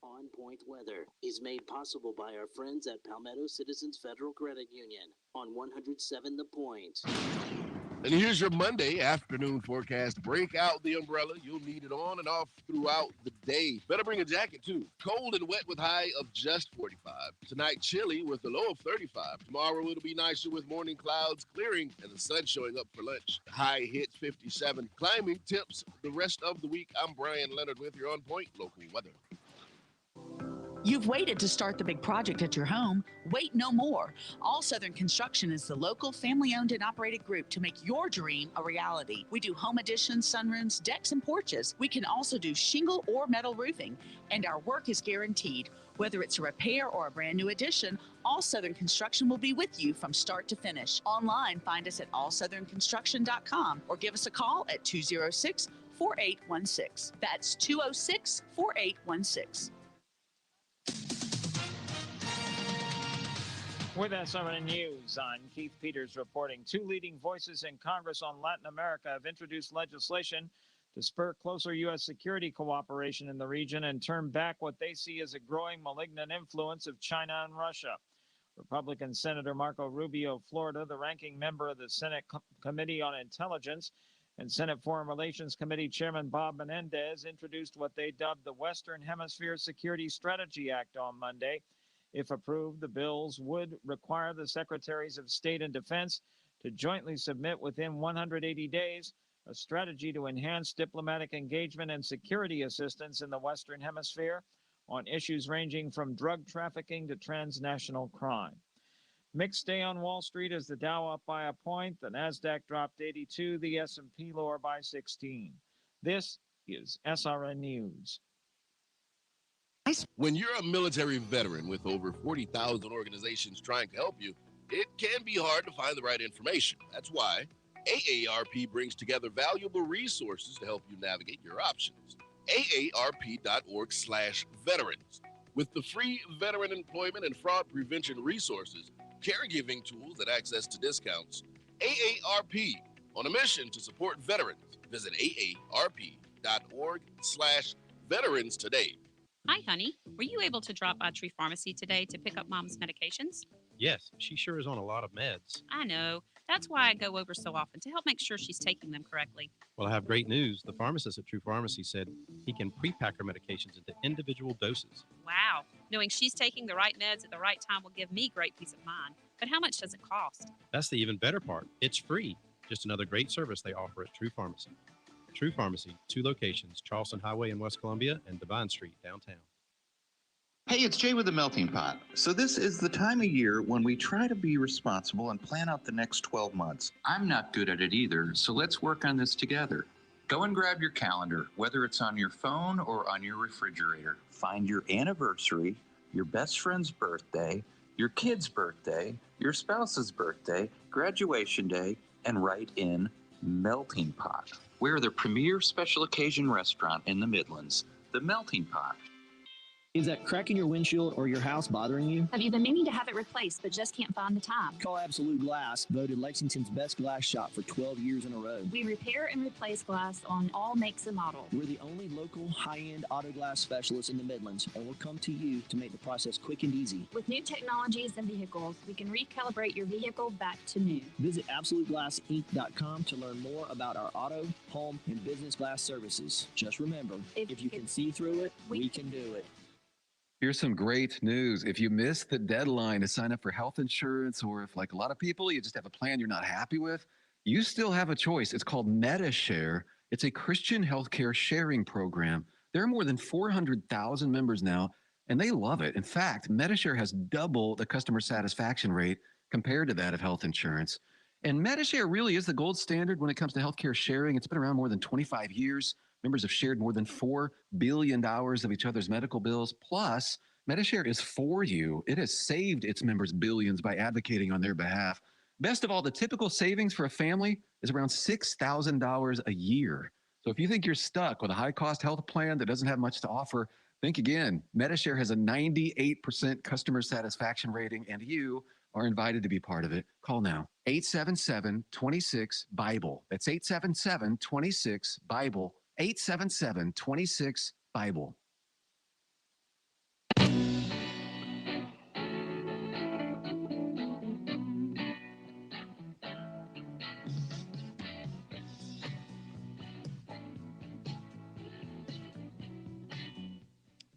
On Point Weather is made possible by our friends at Palmetto Citizens Federal Credit Union on 107 The Point. And here's your Monday afternoon forecast. Break out the umbrella. You'll need it on and off throughout the day. Better bring a jacket, too. Cold and wet with high of just 45. Tonight, chilly with a low of 35. Tomorrow, it'll be nicer with morning clouds clearing and the sun showing up for lunch. High hits 57. Climbing tips the rest of the week. I'm Brian Leonard with your On Point local weather. You've waited to start the big project at your home. Wait no more. All Southern Construction is the local family-owned and operated group to make your dream a reality. We do home additions, sunrooms, decks, and porches. We can also do shingle or metal roofing, and our work is guaranteed. Whether it's a repair or a brand new addition, All Southern Construction will be with you from start to finish. Online, find us at allsouthernconstruction.com or give us a call at 206-4816. That's 206-4816. With SRN News, I'm Keith Peters reporting. Two leading voices in Congress on Latin America have introduced legislation to spur closer U.S. security cooperation in the region and turn back what they see as a growing malignant influence of China and Russia. Republican Senator Marco Rubio of Florida, the ranking member of the Senate Committee on Intelligence, and Senate Foreign Relations Committee Chairman Bob Menendez introduced what they dubbed the Western Hemisphere Security Strategy Act on Monday. If approved, the bills would require the Secretaries of State and Defense to jointly submit within 180 days a strategy to enhance diplomatic engagement and security assistance in the Western Hemisphere on issues ranging from drug trafficking to transnational crime. Mixed day on Wall Street as the Dow up by a point, the Nasdaq dropped 82, the S&P lower by 16. This is SRN News. When you're a military veteran with over 40,000 organizations trying to help you, it can be hard to find the right information. That's why AARP brings together valuable resources to help you navigate your options. AARP.org/veterans. With the free veteran employment and fraud prevention resources, caregiving tools, and access to discounts, AARP, on a mission to support veterans. Visit AARP.org/veterans today. Hi, honey. Were you able to drop by Tree Pharmacy today to pick up Mom's medications? Yes, she sure is on a lot of meds. I know. That's why I go over so often to help make sure she's taking them correctly. Well, I have great news. The pharmacist at True Pharmacy said he can pre-pack her medications into individual doses. Wow. Knowing she's taking the right meds at the right time will give me great peace of mind. But how much does it cost? That's the even better part. It's free. Just another great service they offer at True Pharmacy. True Pharmacy, 2 locations, Charleston Highway in West Columbia and Devine Street downtown. Hey, it's Jay with the Melting Pot. So this is the time of year when we try to be responsible and plan out the next 12 months. I'm not good at it either, so let's work on this together. Go and grab your calendar, whether it's on your phone or on your refrigerator. Find your anniversary, your best friend's birthday, your kid's birthday, your spouse's birthday, graduation day, and write in Melting Pot. We're the premier special occasion restaurant in the Midlands, the Melting Pot. Is that crack in your windshield or your house bothering you? Have you been meaning to have it replaced but just can't find the time? Call Absolute Glass, voted Lexington's best glass shop for 12 years in a row. We repair and replace glass on all makes and models. We're the only local high-end auto glass specialist in the Midlands, and we'll come to you to make the process quick and easy. With new technologies and vehicles, we can recalibrate your vehicle back to new. Visit AbsoluteGlassInc.com to learn more about our auto, home, and business glass services. Just remember, if you can see through it, we can do it. Here's some great news. If you missed the deadline to sign up for health insurance, or if, like a lot of people, you just have a plan you're not happy with, you still have a choice. It's called MediShare. It's a Christian healthcare sharing program. There are more than 400,000 members now, and they love it. In fact, MediShare has double the customer satisfaction rate compared to that of health insurance. And MediShare really is the gold standard when it comes to healthcare sharing. It's been around more than 25 years. Members have shared more than $4 billion of each other's medical bills. Plus, MediShare is for you. It has saved its members billions by advocating on their behalf. Best of all, the typical savings for a family is around $6,000 a year. So if you think you're stuck with a high-cost health plan that doesn't have much to offer, think again. MediShare has a 98% customer satisfaction rating, and you are invited to be part of it. Call now. 877-26-BIBLE. That's 877-26-BIBLE. 877-26-BIBLE.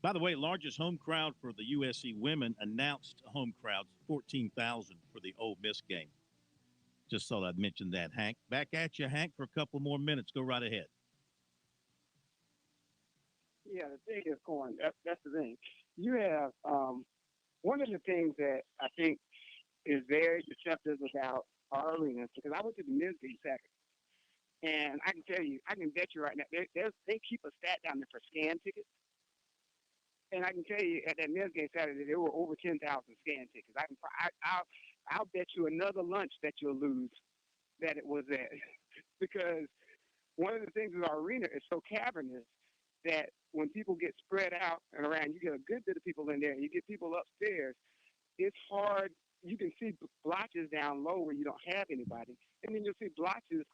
By the way, largest home crowd for the USC women, announced home crowds 14,000 for the Ole Miss game. Just thought I'd mention that, Hank. Back at you, Hank, for a couple more minutes. Go right ahead. Yeah, the thing is, Corn, that's the thing. You have one of the things that I think is very deceptive about our arenas, because I went to the men's game Saturday, and I can tell you, I can bet you right now, they keep a stat down there for scan tickets. And I can tell you, at that men's game Saturday, there were over 10,000 scan tickets. I'll bet you another lunch that you'll lose that it was that. Because one of the things with our arena is so cavernous that when people get spread out and around, you get a good bit of people in there, and you get people upstairs, it's hard. You can see blotches down low where you don't have anybody. And then you'll see blotches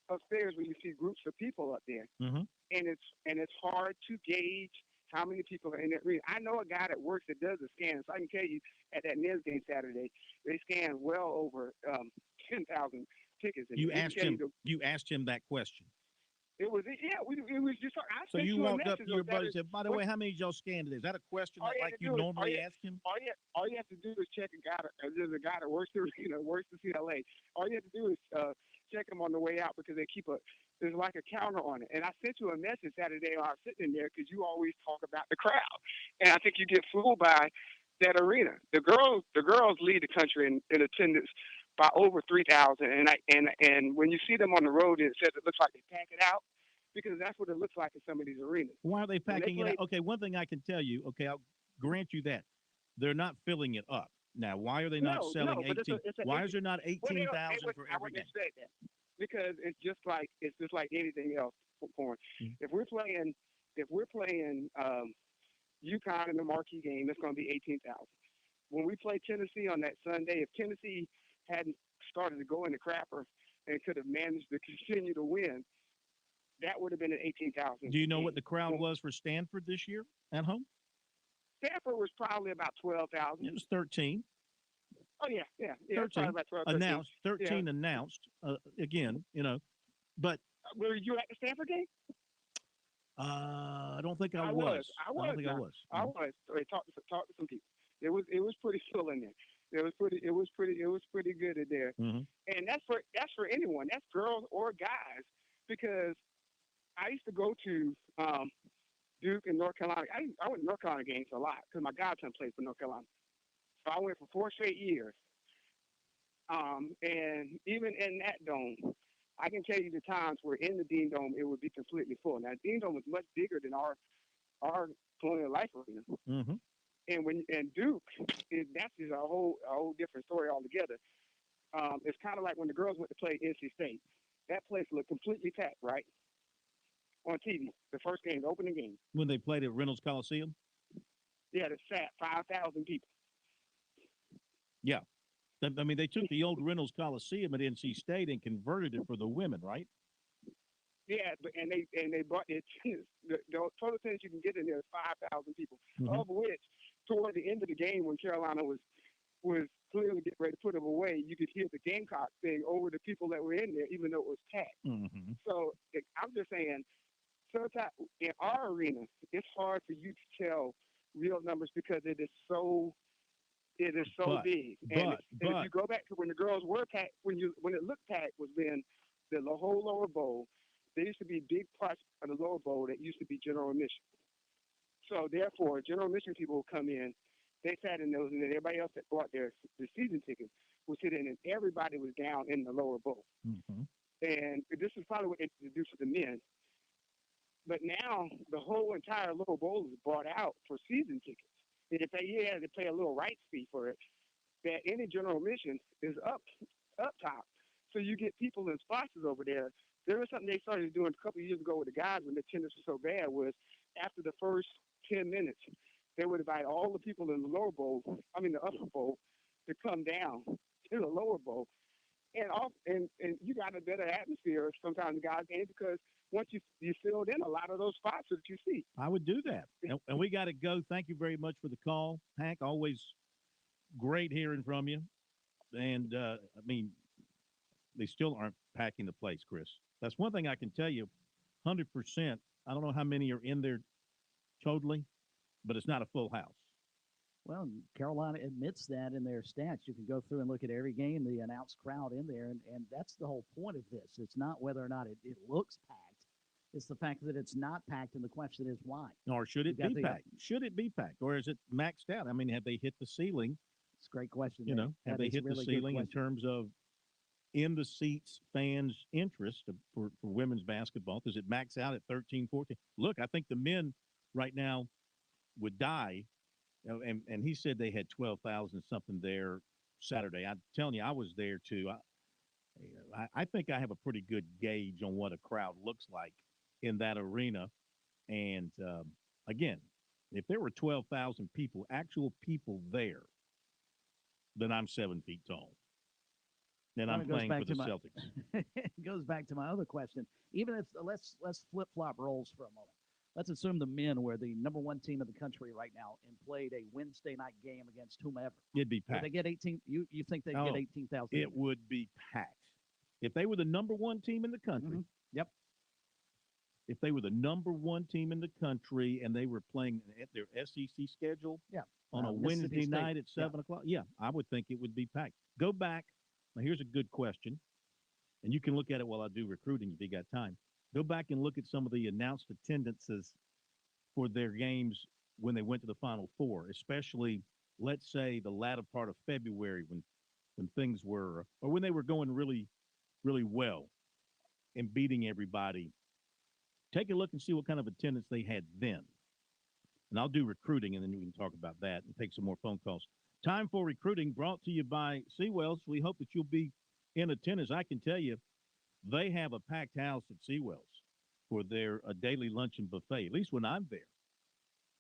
upstairs where you see groups of people up there. Mm-hmm. And it's hard to gauge how many people are in that arena. I know a guy that works that does the scans. So I can tell you, at that men's game Saturday, they scanned well over 10,000 tickets. You asked him that question. It was just. So you walked up to your buddy and said, "By the way, how many did y'all scan today?" Is that a question that like you normally ask him? All you have to do is check a guy. There's a guy that works the CLA. All you have to do is check him on the way out, because there's like a counter on it. And I sent you a message Saturday while I was sitting in there, because you always talk about the crowd, and I think you get fooled by that arena. The girls lead the country in attendance by over 3,000, and when you see them on the road, it says it looks like they pack it out, because that's what it looks like in some of these arenas. Why are they packing it out? Okay, one thing I can tell you, okay, I'll grant you that. They're not filling it up. Now, why are they not selling 18? Why is there not 18,000 for every game? Say that. Because it's just like anything else. Mm-hmm. If we're playing UConn in the marquee game, it's going to be 18,000. When we play Tennessee on that Sunday, if Tennessee hadn't started to go into crapper and could have managed to continue to win, that would have been an 18,000. Do you know what the crowd was for Stanford this year at home? Stanford was probably about 12,000. It was 13. Oh yeah. It's 13 probably about 12, 13. announced. 13 Yeah. announced. Again, but Were you at the Stanford game? I don't think I I was. I was. I don't think I Now. was. I was. So they talked to some people. It was pretty full in there. It was pretty good in there. Mhm. And that's for anyone. That's girls or guys, because I used to go to Duke and North Carolina. I went to North Carolina games a lot because my godson played for North Carolina. So I went for 4 straight years. And even in that dome, I can tell you the times where in the Dean Dome it would be completely full. Now, Dean Dome was much bigger than our Colonial Life Arena. Mhm. And Duke that's just a whole different story altogether. It's kind of like when the girls went to play NC State. That place looked completely packed, right? On TV, the first game, the opening game. When they played at Reynolds Coliseum. Yeah, it sat 5,000 people. Yeah. I mean, they took the old Reynolds Coliseum at NC State and converted it for the women, right? Yeah, and they brought it. The total attendance you can get in there is 5,000 people, of which toward the end of the game when Carolina was clearly getting ready to put them away, you could hear the Gamecock thing over the people that were in there, even though it was packed. Mhm. So I'm just saying, sometimes in our arena, it's hard for you to tell real numbers because it is so big. And if you go back to when the girls were packed, when it looked packed was when the whole lower bowl. There used to be big parts of the lower bowl that used to be general admission. So therefore, general admission people would come in. They sat in those, and then everybody else that bought their season tickets would sit in, and everybody was down in the lower bowl. Mhm. And this is probably what they introduced for the men. But now the whole entire lower bowl is bought out for season tickets. And if they pay a little rights fee for it, that any general admission is up top. So you get people in sponsors over there. There was something they started doing a couple of years ago with the guys when the attendance was so bad was after the first 10 minutes, they would invite all the people in the the upper bowl, to come down to the lower bowl. And you got a better atmosphere sometimes, guys, and because once you filled in a lot of those spots that you see. I would do that. And we got to go. Thank you very much for the call, Hank. Always great hearing from you. And I mean, they still aren't packing the place, Chris. That's one thing I can tell you, 100%. I don't know how many are in there totally, but it's not a full house. Well, Carolina admits that in their stats. You can go through and look at every game, the announced crowd in there, and that's the whole point of this. It's not whether or not it looks packed. It's the fact that it's not packed, and the question is why. Or should it be packed? Should it be packed? Or is it maxed out? I mean, have they hit the ceiling? It's a great question. Have they hit the ceiling in terms of in the seats fans' interest for women's basketball? Does it max out at 13, 14? Look, I think the men right now would die. And he said they had 12,000 something there Saturday. I'm telling you, I was there too. I think I have a pretty good gauge on what a crowd looks like in that arena. And again, if there were 12,000 people, actual people there, then I'm 7 feet tall. And I'm playing for the Celtics. It goes back to my other question. Even if let's flip flop roles for a moment. Let's assume the men were the number one team in the country right now and played a Wednesday night game against whomever. It'd be packed. Would they get 18? You think they'd get 18,000? It would be packed. If they were the number one team in the country. Yep. If they were the number one team in the country and they were playing at their SEC schedule on a Wednesday night at 7 o'clock, I would think it would be packed. Go back. Now, here's a good question, and you can look at it while I do recruiting if you got time. Go back and look at some of the announced attendances for their games when they went to the Final Four, especially, let's say, the latter part of February when things were – or when they were going really, really well and beating everybody. Take a look and see what kind of attendance they had then. And I'll do recruiting, and then we can talk about that and take some more phone calls. Time for recruiting brought to you by Seawells. We hope that you'll be in attendance. I can tell you they have a packed house at Seawells for their daily luncheon buffet, at least when I'm there.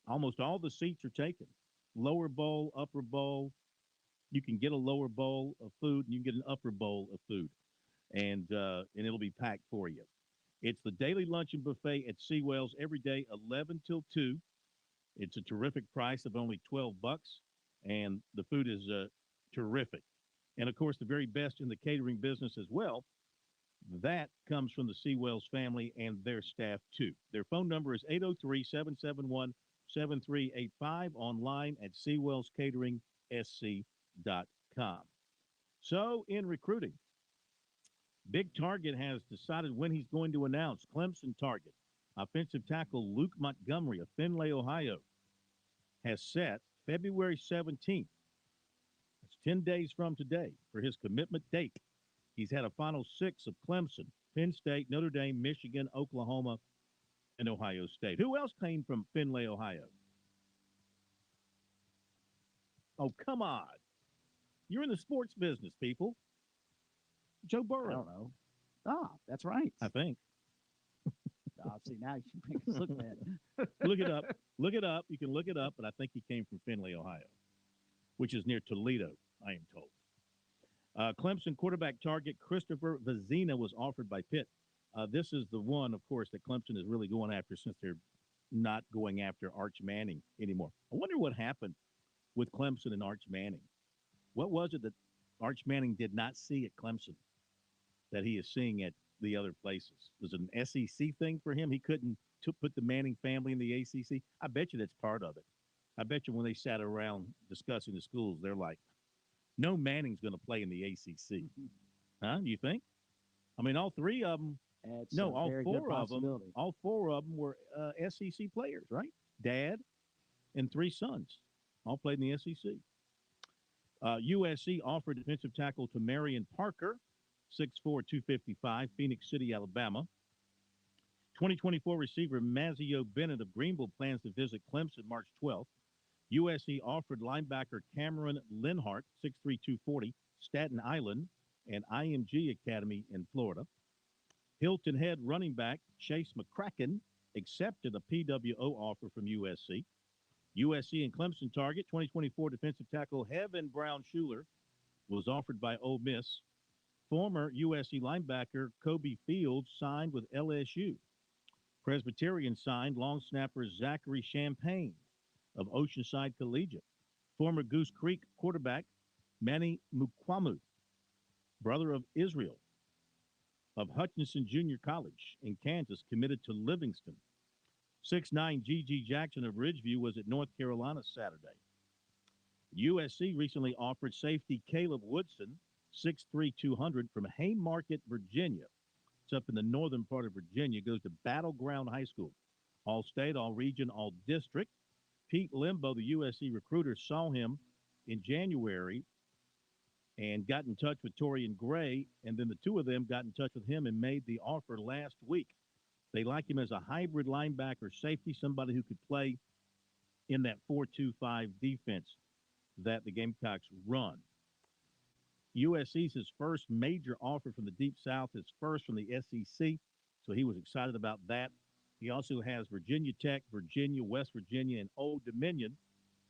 Almost all the seats are taken. Lower bowl, upper bowl. You can get a lower bowl of food, and you can get an upper bowl of food. And it'll be packed for you. It's the daily luncheon buffet at Seawells every day, 11 till 2. It's a terrific price of only $12, and the food is terrific. And of course, the very best in the catering business as well. That comes from the Seawells family and their staff, too. Their phone number is 803 771 7385, online at SeawellsCateringSC.com. So, in recruiting, Big Target has decided when he's going to announce Clemson target. Offensive tackle Luke Montgomery of Findlay, Ohio, has set February 17th. That's 10 days from today for his commitment date. He's had a final 6 of Clemson, Penn State, Notre Dame, Michigan, Oklahoma, and Ohio State. Who else came from Findlay, Ohio? Oh, come on. You're in the sports business, people. Joe Burrow. I don't know. Ah, that's right. I think. See, now you make us look bad. Look it up. Look it up. You can look it up, but I think he came from Findlay, Ohio, which is near Toledo, I am told. Clemson quarterback target Christopher Vazina was offered by Pitt. This is the one, of course, that Clemson is really going after since they're not going after Arch Manning anymore. I wonder what happened with Clemson and Arch Manning. What was it that Arch Manning did not see at Clemson that he is seeing at the other places? Was it an SEC thing for him? He couldn't put the Manning family in the ACC? I bet you that's part of it. I bet you when they sat around discussing the schools, they're like, no Manning's going to play in the ACC. Huh? You think? I mean, all three of them. All four of them were SEC players, right? Dad and 3 sons all played in the SEC. USC offered defensive tackle to Marion Parker, 6'4", 255, Phoenix City, Alabama. 2024 receiver Mazio Bennett of Greenville plans to visit Clemson March 12th. USC offered linebacker Cameron Linhart, 6'3", 240, Staten Island, and IMG Academy in Florida. Hilton Head running back Chase McCracken accepted a PWO offer from USC. USC and Clemson target 2024 defensive tackle Heaven Brown Schuler was offered by Ole Miss. Former USC linebacker Kobe Fields signed with LSU. Presbyterian signed long snapper Zachary Champagne of Oceanside Collegiate. Former Goose Creek quarterback Manny Mukwamu, brother of Israel, of Hutchinson Junior College in Kansas, committed to Livingston. 6'9" G.G. Jackson of Ridgeview was at North Carolina Saturday. USC recently offered safety Caleb Woodson, 6'3", 200, from Haymarket, Virginia. It's up in the northern part of Virginia. Goes to Battleground High School. All state, all region, all district. Pete Limbo, the USC recruiter, saw him in January and got in touch with Torian Gray, and then the two of them got in touch with him and made the offer last week. They like him as a hybrid linebacker safety, somebody who could play in that 4-2-5 defense that the Gamecocks run. USC's his first major offer from the Deep South, his first from the SEC, so he was excited about that. He also has Virginia Tech, Virginia, West Virginia, and Old Dominion.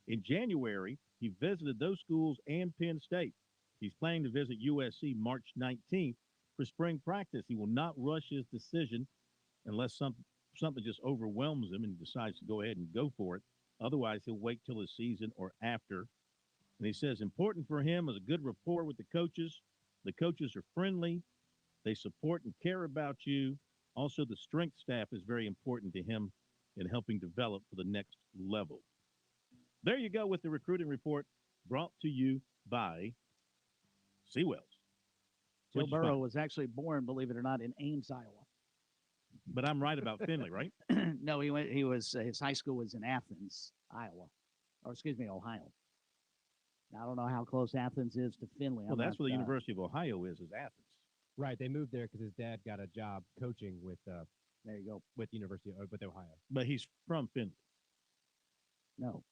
In January, he visited those schools and Penn State. He's planning to visit USC March 19th for spring practice. He will not rush his decision unless something just overwhelms him and he decides to go ahead and go for it. Otherwise, he'll wait till the season or after. And he says important for him is a good rapport with the coaches. The coaches are friendly. They support and care about you. Also, the strength staff is very important to him in helping develop for the next level. There you go with the recruiting report brought to you by Seawells. Joe Burrow was actually born, believe it or not, in Ames, Iowa. But I'm right about Findlay, right? No, his high school was in Athens, Iowa, Ohio. Now, I don't know how close Athens is to Findlay. Well, that's where the University of Ohio is Athens. Right, they moved there because his dad got a job coaching with. There you go. With with Ohio. But he's from Findlay. No.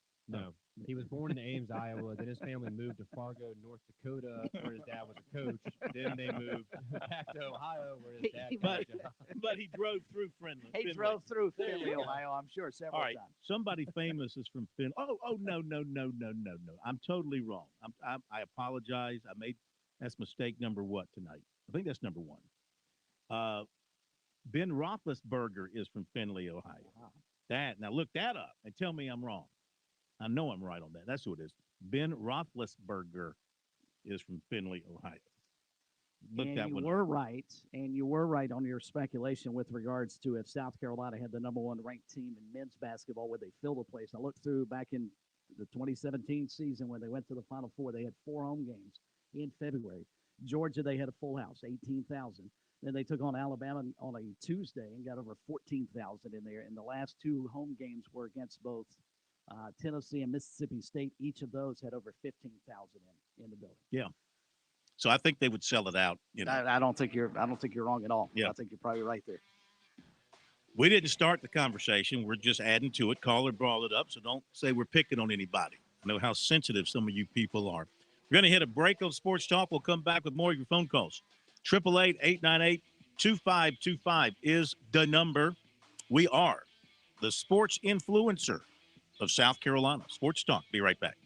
He was born in Ames, Iowa. Then his family moved to Fargo, North Dakota, where his dad was a coach. Then they moved back to Ohio, where his dad got a job. But he drove through Findlay. He drove through Findlay, Ohio, I'm sure, several times. Somebody famous is from Findlay. Oh, no. I'm totally wrong. I apologize. That's mistake number what tonight? I think that's number 1. Ben Roethlisberger is from Findlay, Ohio. Now look that up and tell me I'm wrong. I know I'm right on that. That's who it is. Ben Roethlisberger is from Findlay, Ohio. Look And that you one. were right, and you were right on your speculation with regards to if South Carolina had the number one ranked team in men's basketball, would they fill the place? I looked through back in the 2017 season when they went to the Final Four. They had 4 home games in February. Georgia, they had a full house, 18,000. Then they took on Alabama on a Tuesday and got over 14,000 in there. And the last 2 home games were against both Tennessee and Mississippi State. Each of those had over 15,000 in the building. Yeah. So I think they would sell it out. You know, I don't think you're wrong at all. Yeah. I think you're probably right there. we didn't start the conversation. We're just adding to it. Caller brought it up, so don't say we're picking on anybody. I know how sensitive some of you people are. We're going to hit a break on Sports Talk. We'll come back with more of your phone calls. 888-898-2525 is the number. We are the sports influencer of South Carolina. Sports Talk. Be right back.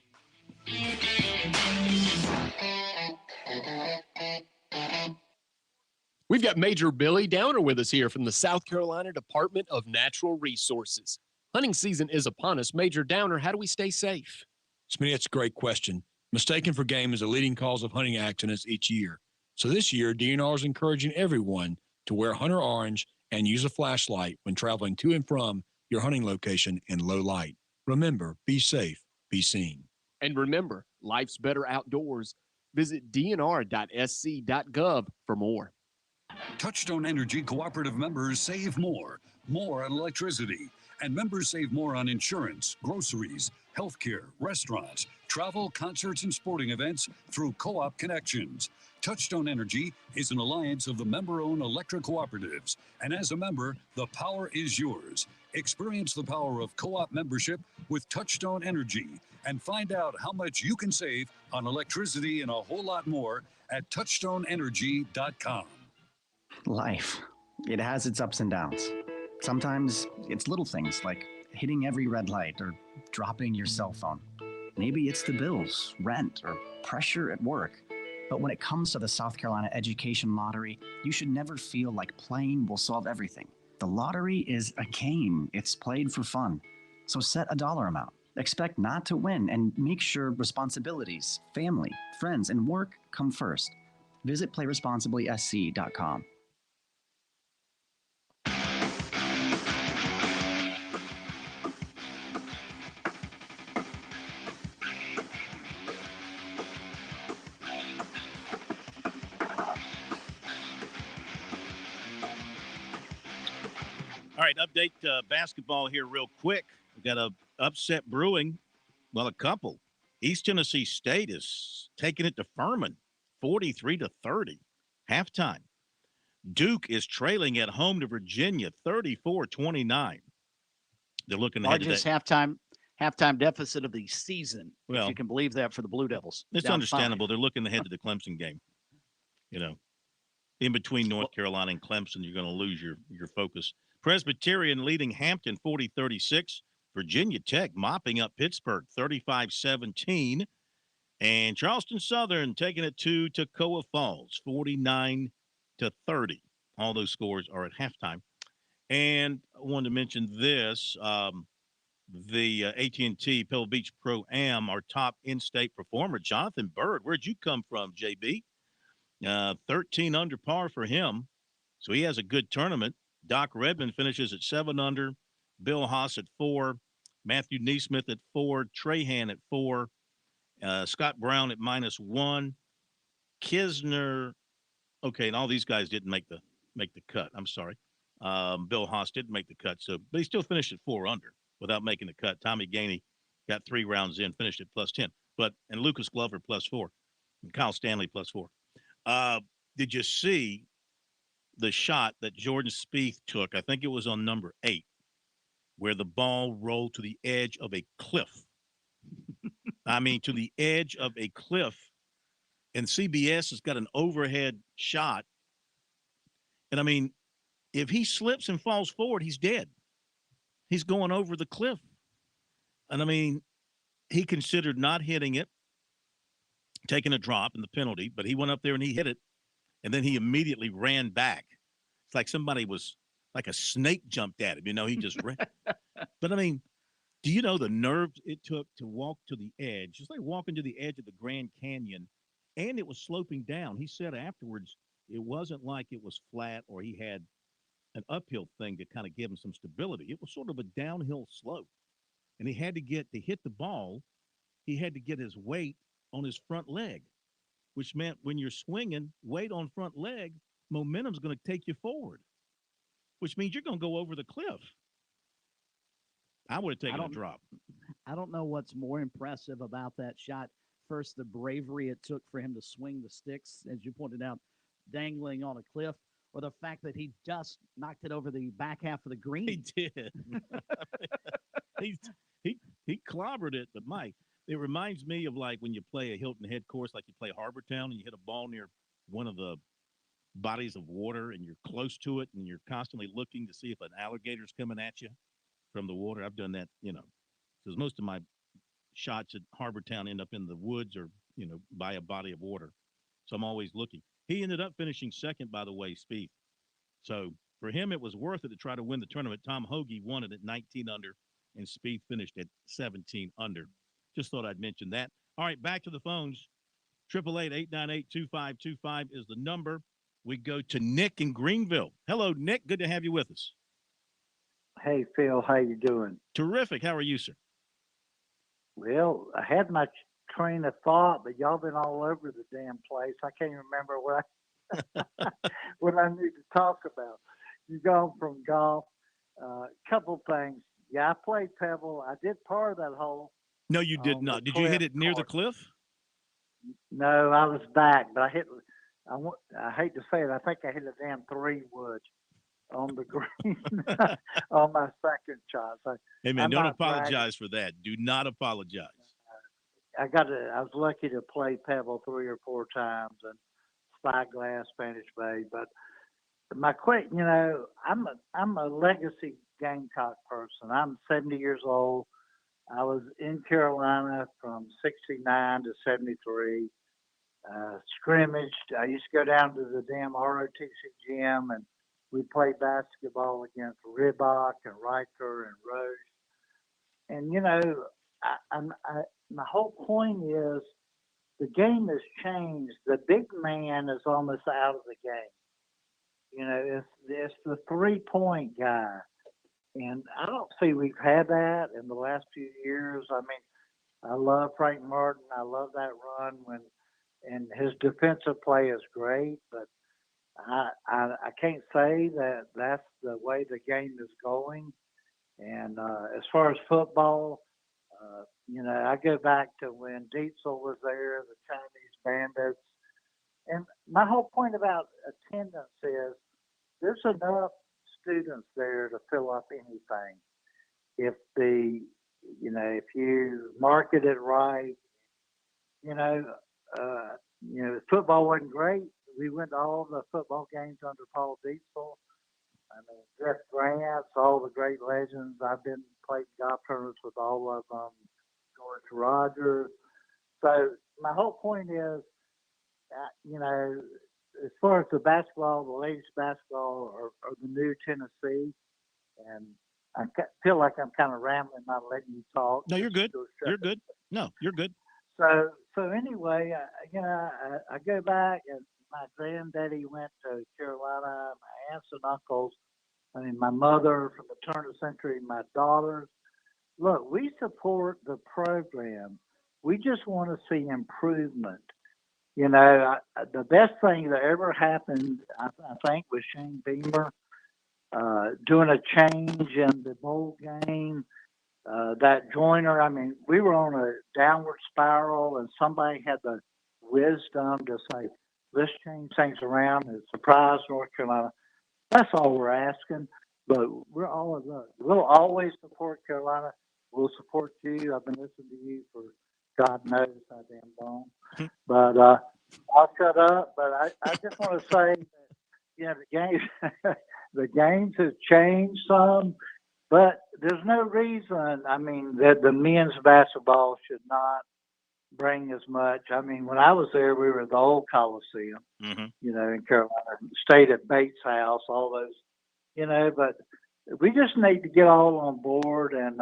We've got Major Billy Downer with us here from the South Carolina Department of Natural Resources. Hunting season is upon us. Major Downer, how do we stay safe? Smitty, that's a great question. Mistaken for game is a leading cause of hunting accidents each year. So this year, DNR is encouraging everyone to wear hunter orange and use a flashlight when traveling to and from your hunting location in low light. Remember, be safe, be seen. And remember, life's better outdoors. Visit dnr.sc.gov for more. Touchstone Energy Cooperative members save more on electricity, and members save more on insurance, groceries, healthcare, restaurants, travel, concerts, and sporting events through Co-op Connections. Touchstone Energy is an alliance of the member-owned electric cooperatives, and as a member, the power is yours. Experience the power of co-op membership with Touchstone Energy and find out how much you can save on electricity and a whole lot more at touchstoneenergy.com. Life, it has its ups and downs. Sometimes it's little things like hitting every red light or dropping your cell phone. Maybe it's the bills, rent, or pressure at work. But when it comes to the South Carolina Education Lottery, you should never feel like playing will solve everything. The lottery is a game. It's played for fun. So set a dollar amount. Expect not to win and make sure responsibilities, family, friends, and work come first. Visit playresponsiblysc.com. All right, update basketball here real quick. We've got a upset brewing. Well, a couple. East Tennessee State is taking it to Furman, 43-30, halftime. Duke is trailing at home to Virginia, 34-29. They're looking ahead to Largest that. halftime deficit of the season, Well, if you can believe that for the Blue Devils. It's Down understandable. They're looking ahead to the Clemson game. You know, in between North Carolina and Clemson, you're going to lose your focus. Presbyterian leading Hampton 40-36. Virginia Tech mopping up Pittsburgh 35-17. And Charleston Southern taking it to Toccoa Falls 49-30. All those scores are at halftime. And I wanted to mention this. The AT&T Pebble Beach Pro-Am, our top in-state performer, Jonathan Bird. Where'd you come from, JB? 13 under par for him. So he has a good tournament. Doc Redmond finishes at 7 under. Bill Haas at 4. Matthew Neesmith at 4. Trahan at 4. Scott Brown at -1. Kisner. Okay, and all these guys didn't make the cut. I'm sorry. Bill Haas didn't make the cut, but he still finished at 4 under without making the cut. Tommy Gainey got 3 rounds in, finished at +10. And Lucas Glover +4. And Kyle Stanley +4. Did you see the shot that Jordan Spieth took? I think it was on number 8, where the ball rolled to the edge of a cliff. I mean, to the edge of a cliff. And CBS has got an overhead shot. And I mean, if he slips and falls forward, he's dead. He's going over the cliff. And I mean, he considered not hitting it, taking a drop in the penalty, but he went up there and he hit it. And then he immediately ran back. It's like somebody was like a snake jumped at him. You know, he just ran. But I mean, do you know the nerves it took to walk to the edge? Just like walking to the edge of the Grand Canyon and it was sloping down. He said afterwards it wasn't like it was flat or he had an uphill thing to kind of give him some stability. It was sort of a downhill slope, and he had to hit the ball. He had to get his weight on his front leg, which meant when you're swinging, weight on front leg, momentum's going to take you forward, which means you're going to go over the cliff. I would have taken a drop. I don't know what's more impressive about that shot. First, the bravery it took for him to swing the sticks, as you pointed out, dangling on a cliff, or the fact that he just knocked it over the back half of the green. He did. he clobbered it, but Mike, it reminds me of like when you play a Hilton Head course, like you play Harbortown, and you hit a ball near one of the bodies of water, and you're close to it, and you're constantly looking to see if an alligator's coming at you from the water. I've done that, because most of my shots at Harbortown end up in the woods or, by a body of water. So I'm always looking. He ended up finishing second, by the way, Spieth. So for him, it was worth it to try to win the tournament. Tom Hoagie won it at 19 under, and Spieth finished at 17 under. Just thought I'd mention that. All right, back to the phones. 888-898-2525 is the number. We go to Nick in Greenville. Hello, Nick. Good to have you with us. Hey, Phil. How you doing? Terrific. How are you, sir? Well, I had my train of thought, but y'all been all over the damn place. I can't remember what what I need to talk about. You gone from golf. Couple things. Yeah, I played Pebble. I did par that hole. No, you did not. Did you hit it near the cliff? No, I was back, but I hate to say it. I think I hit a damn 3-wood on the green on my second shot. So hey, man, don't apologize for that. Do not apologize. I was lucky to play Pebble 3 or 4 times and Spyglass, Spanish Bay. But my question, I'm a legacy Gamecock person. I'm 70 years old. I was in Carolina from 69 to 73. Scrimmaged. I used to go down to the damn ROTC gym and we played basketball against Ribach and Riker and Roche. And, my whole point is the game has changed. The big man is almost out of the game. It's the 3-point guy. And I don't see we've had that in the last few years. I mean, I love Frank Martin. I love that run and his defensive play is great, but I can't say that that's the way the game is going. And as far as football, I go back to when Dietzel was there, the Chinese Bandits. And my whole point about attendance is there's enough students there to fill up anything. If if you market it right, football wasn't great. We went to all the football games under Paul Dietzel. I mean, Jeff Grant, all the great legends. I've been playing golf tournaments with all of them. George Rogers. So my whole point is, as far as the basketball, the ladies basketball, or the new Tennessee, and I feel like I'm kind of rambling, not letting you talk. No, you're good. You're good. No, you're good. So anyway, I go back, and my granddaddy went to Carolina. My aunts and uncles, my mother from the turn of the century, my daughters. Look, we support the program. We just want to see improvement. The best thing that ever happened, I think, was Shane Beamer doing a change in the bowl game. That Joyner, we were on a downward spiral, and somebody had the wisdom to say, let's change things around and surprise North Carolina. That's all we're asking. But we'll always support Carolina. We'll support you. I've been listening to you for God knows how damn long. But I'll shut up. But I just want to say that, the games have changed some. But there's no reason, that the men's basketball should not bring as much. When I was there, we were at the old Coliseum, in Carolina, stayed at Bates House, all those, but we just need to get all on board. And,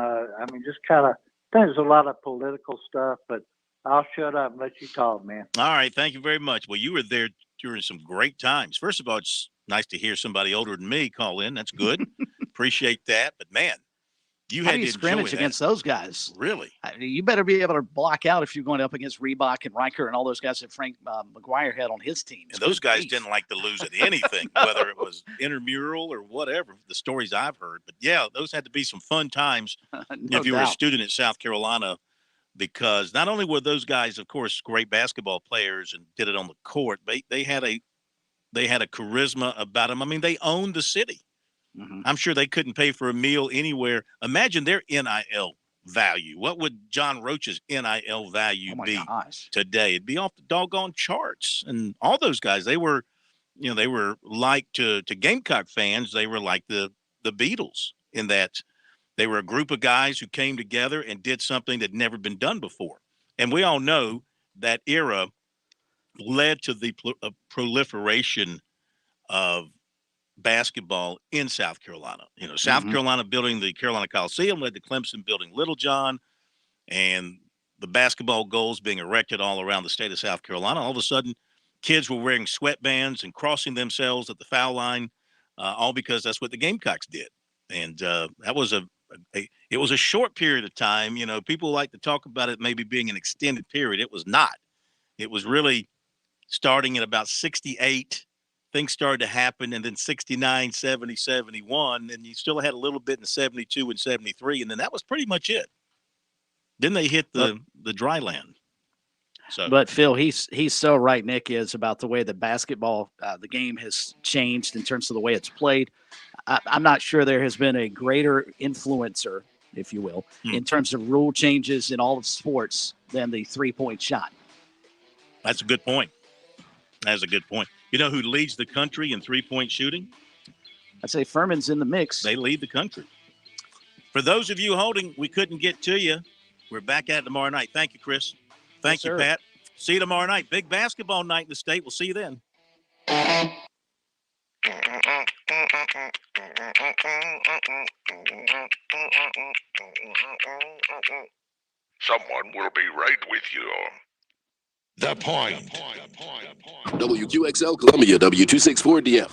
just kind of, there's a lot of political stuff, but I'll shut up and let you talk, man. All right. Thank you very much. Well, you were there during some great times. First of all, it's nice to hear somebody older than me call in. That's good. Appreciate that. But, man, you How had do you to scrimmage enjoy against that. those guys? Really? You better be able to block out if you're going up against Reebok and Riker and all those guys that Frank McGuire had on his team. And those guys didn't like to lose at anything, whether it was intramural or whatever, the stories I've heard. But, yeah, those had to be some fun times if you were a student at South Carolina, because not only were those guys, of course, great basketball players and did it on the court, but they had a charisma about them. I mean, they owned the city. Mm-hmm. I'm sure they couldn't pay for a meal anywhere. Imagine their NIL value. What would John Roach's NIL value be today? It'd be off the doggone charts. And all those guys, they were like to Gamecock fans, they were like the Beatles in that they were a group of guys who came together and did something that had never been done before. And we all know that era led to the proliferation of basketball in South Carolina. South Carolina building the Carolina Coliseum led to Clemson building Littlejohn, and the basketball goals being erected all around the state of South Carolina. All of a sudden, kids were wearing sweatbands and crossing themselves at the foul line, all because that's what the Gamecocks did. And that was it was a short period of time. People like to talk about it maybe being an extended period. It was not. It was really starting at about 68. Things started to happen, and then 69, 70, 71, and you still had a little bit in 72 and 73, and then that was pretty much it. Then they hit the dry land. So, but Phil, he's so right. Nick is about the way the basketball, the game has changed in terms of the way it's played. I'm not sure there has been a greater influencer, if you will, in terms of rule changes in all of sports than the 3-point shot. That's a good point. That's a good point. You know who leads the country in 3-point shooting? I'd say Furman's in the mix. They lead the country. For those of you holding, we couldn't get to you. We're back at it tomorrow night. Thank you, Chris. Thank you, Pat. See you tomorrow night. Big basketball night in the state. We'll see you then. Someone will be right with you. The Point. WQXL Columbia, W264DF.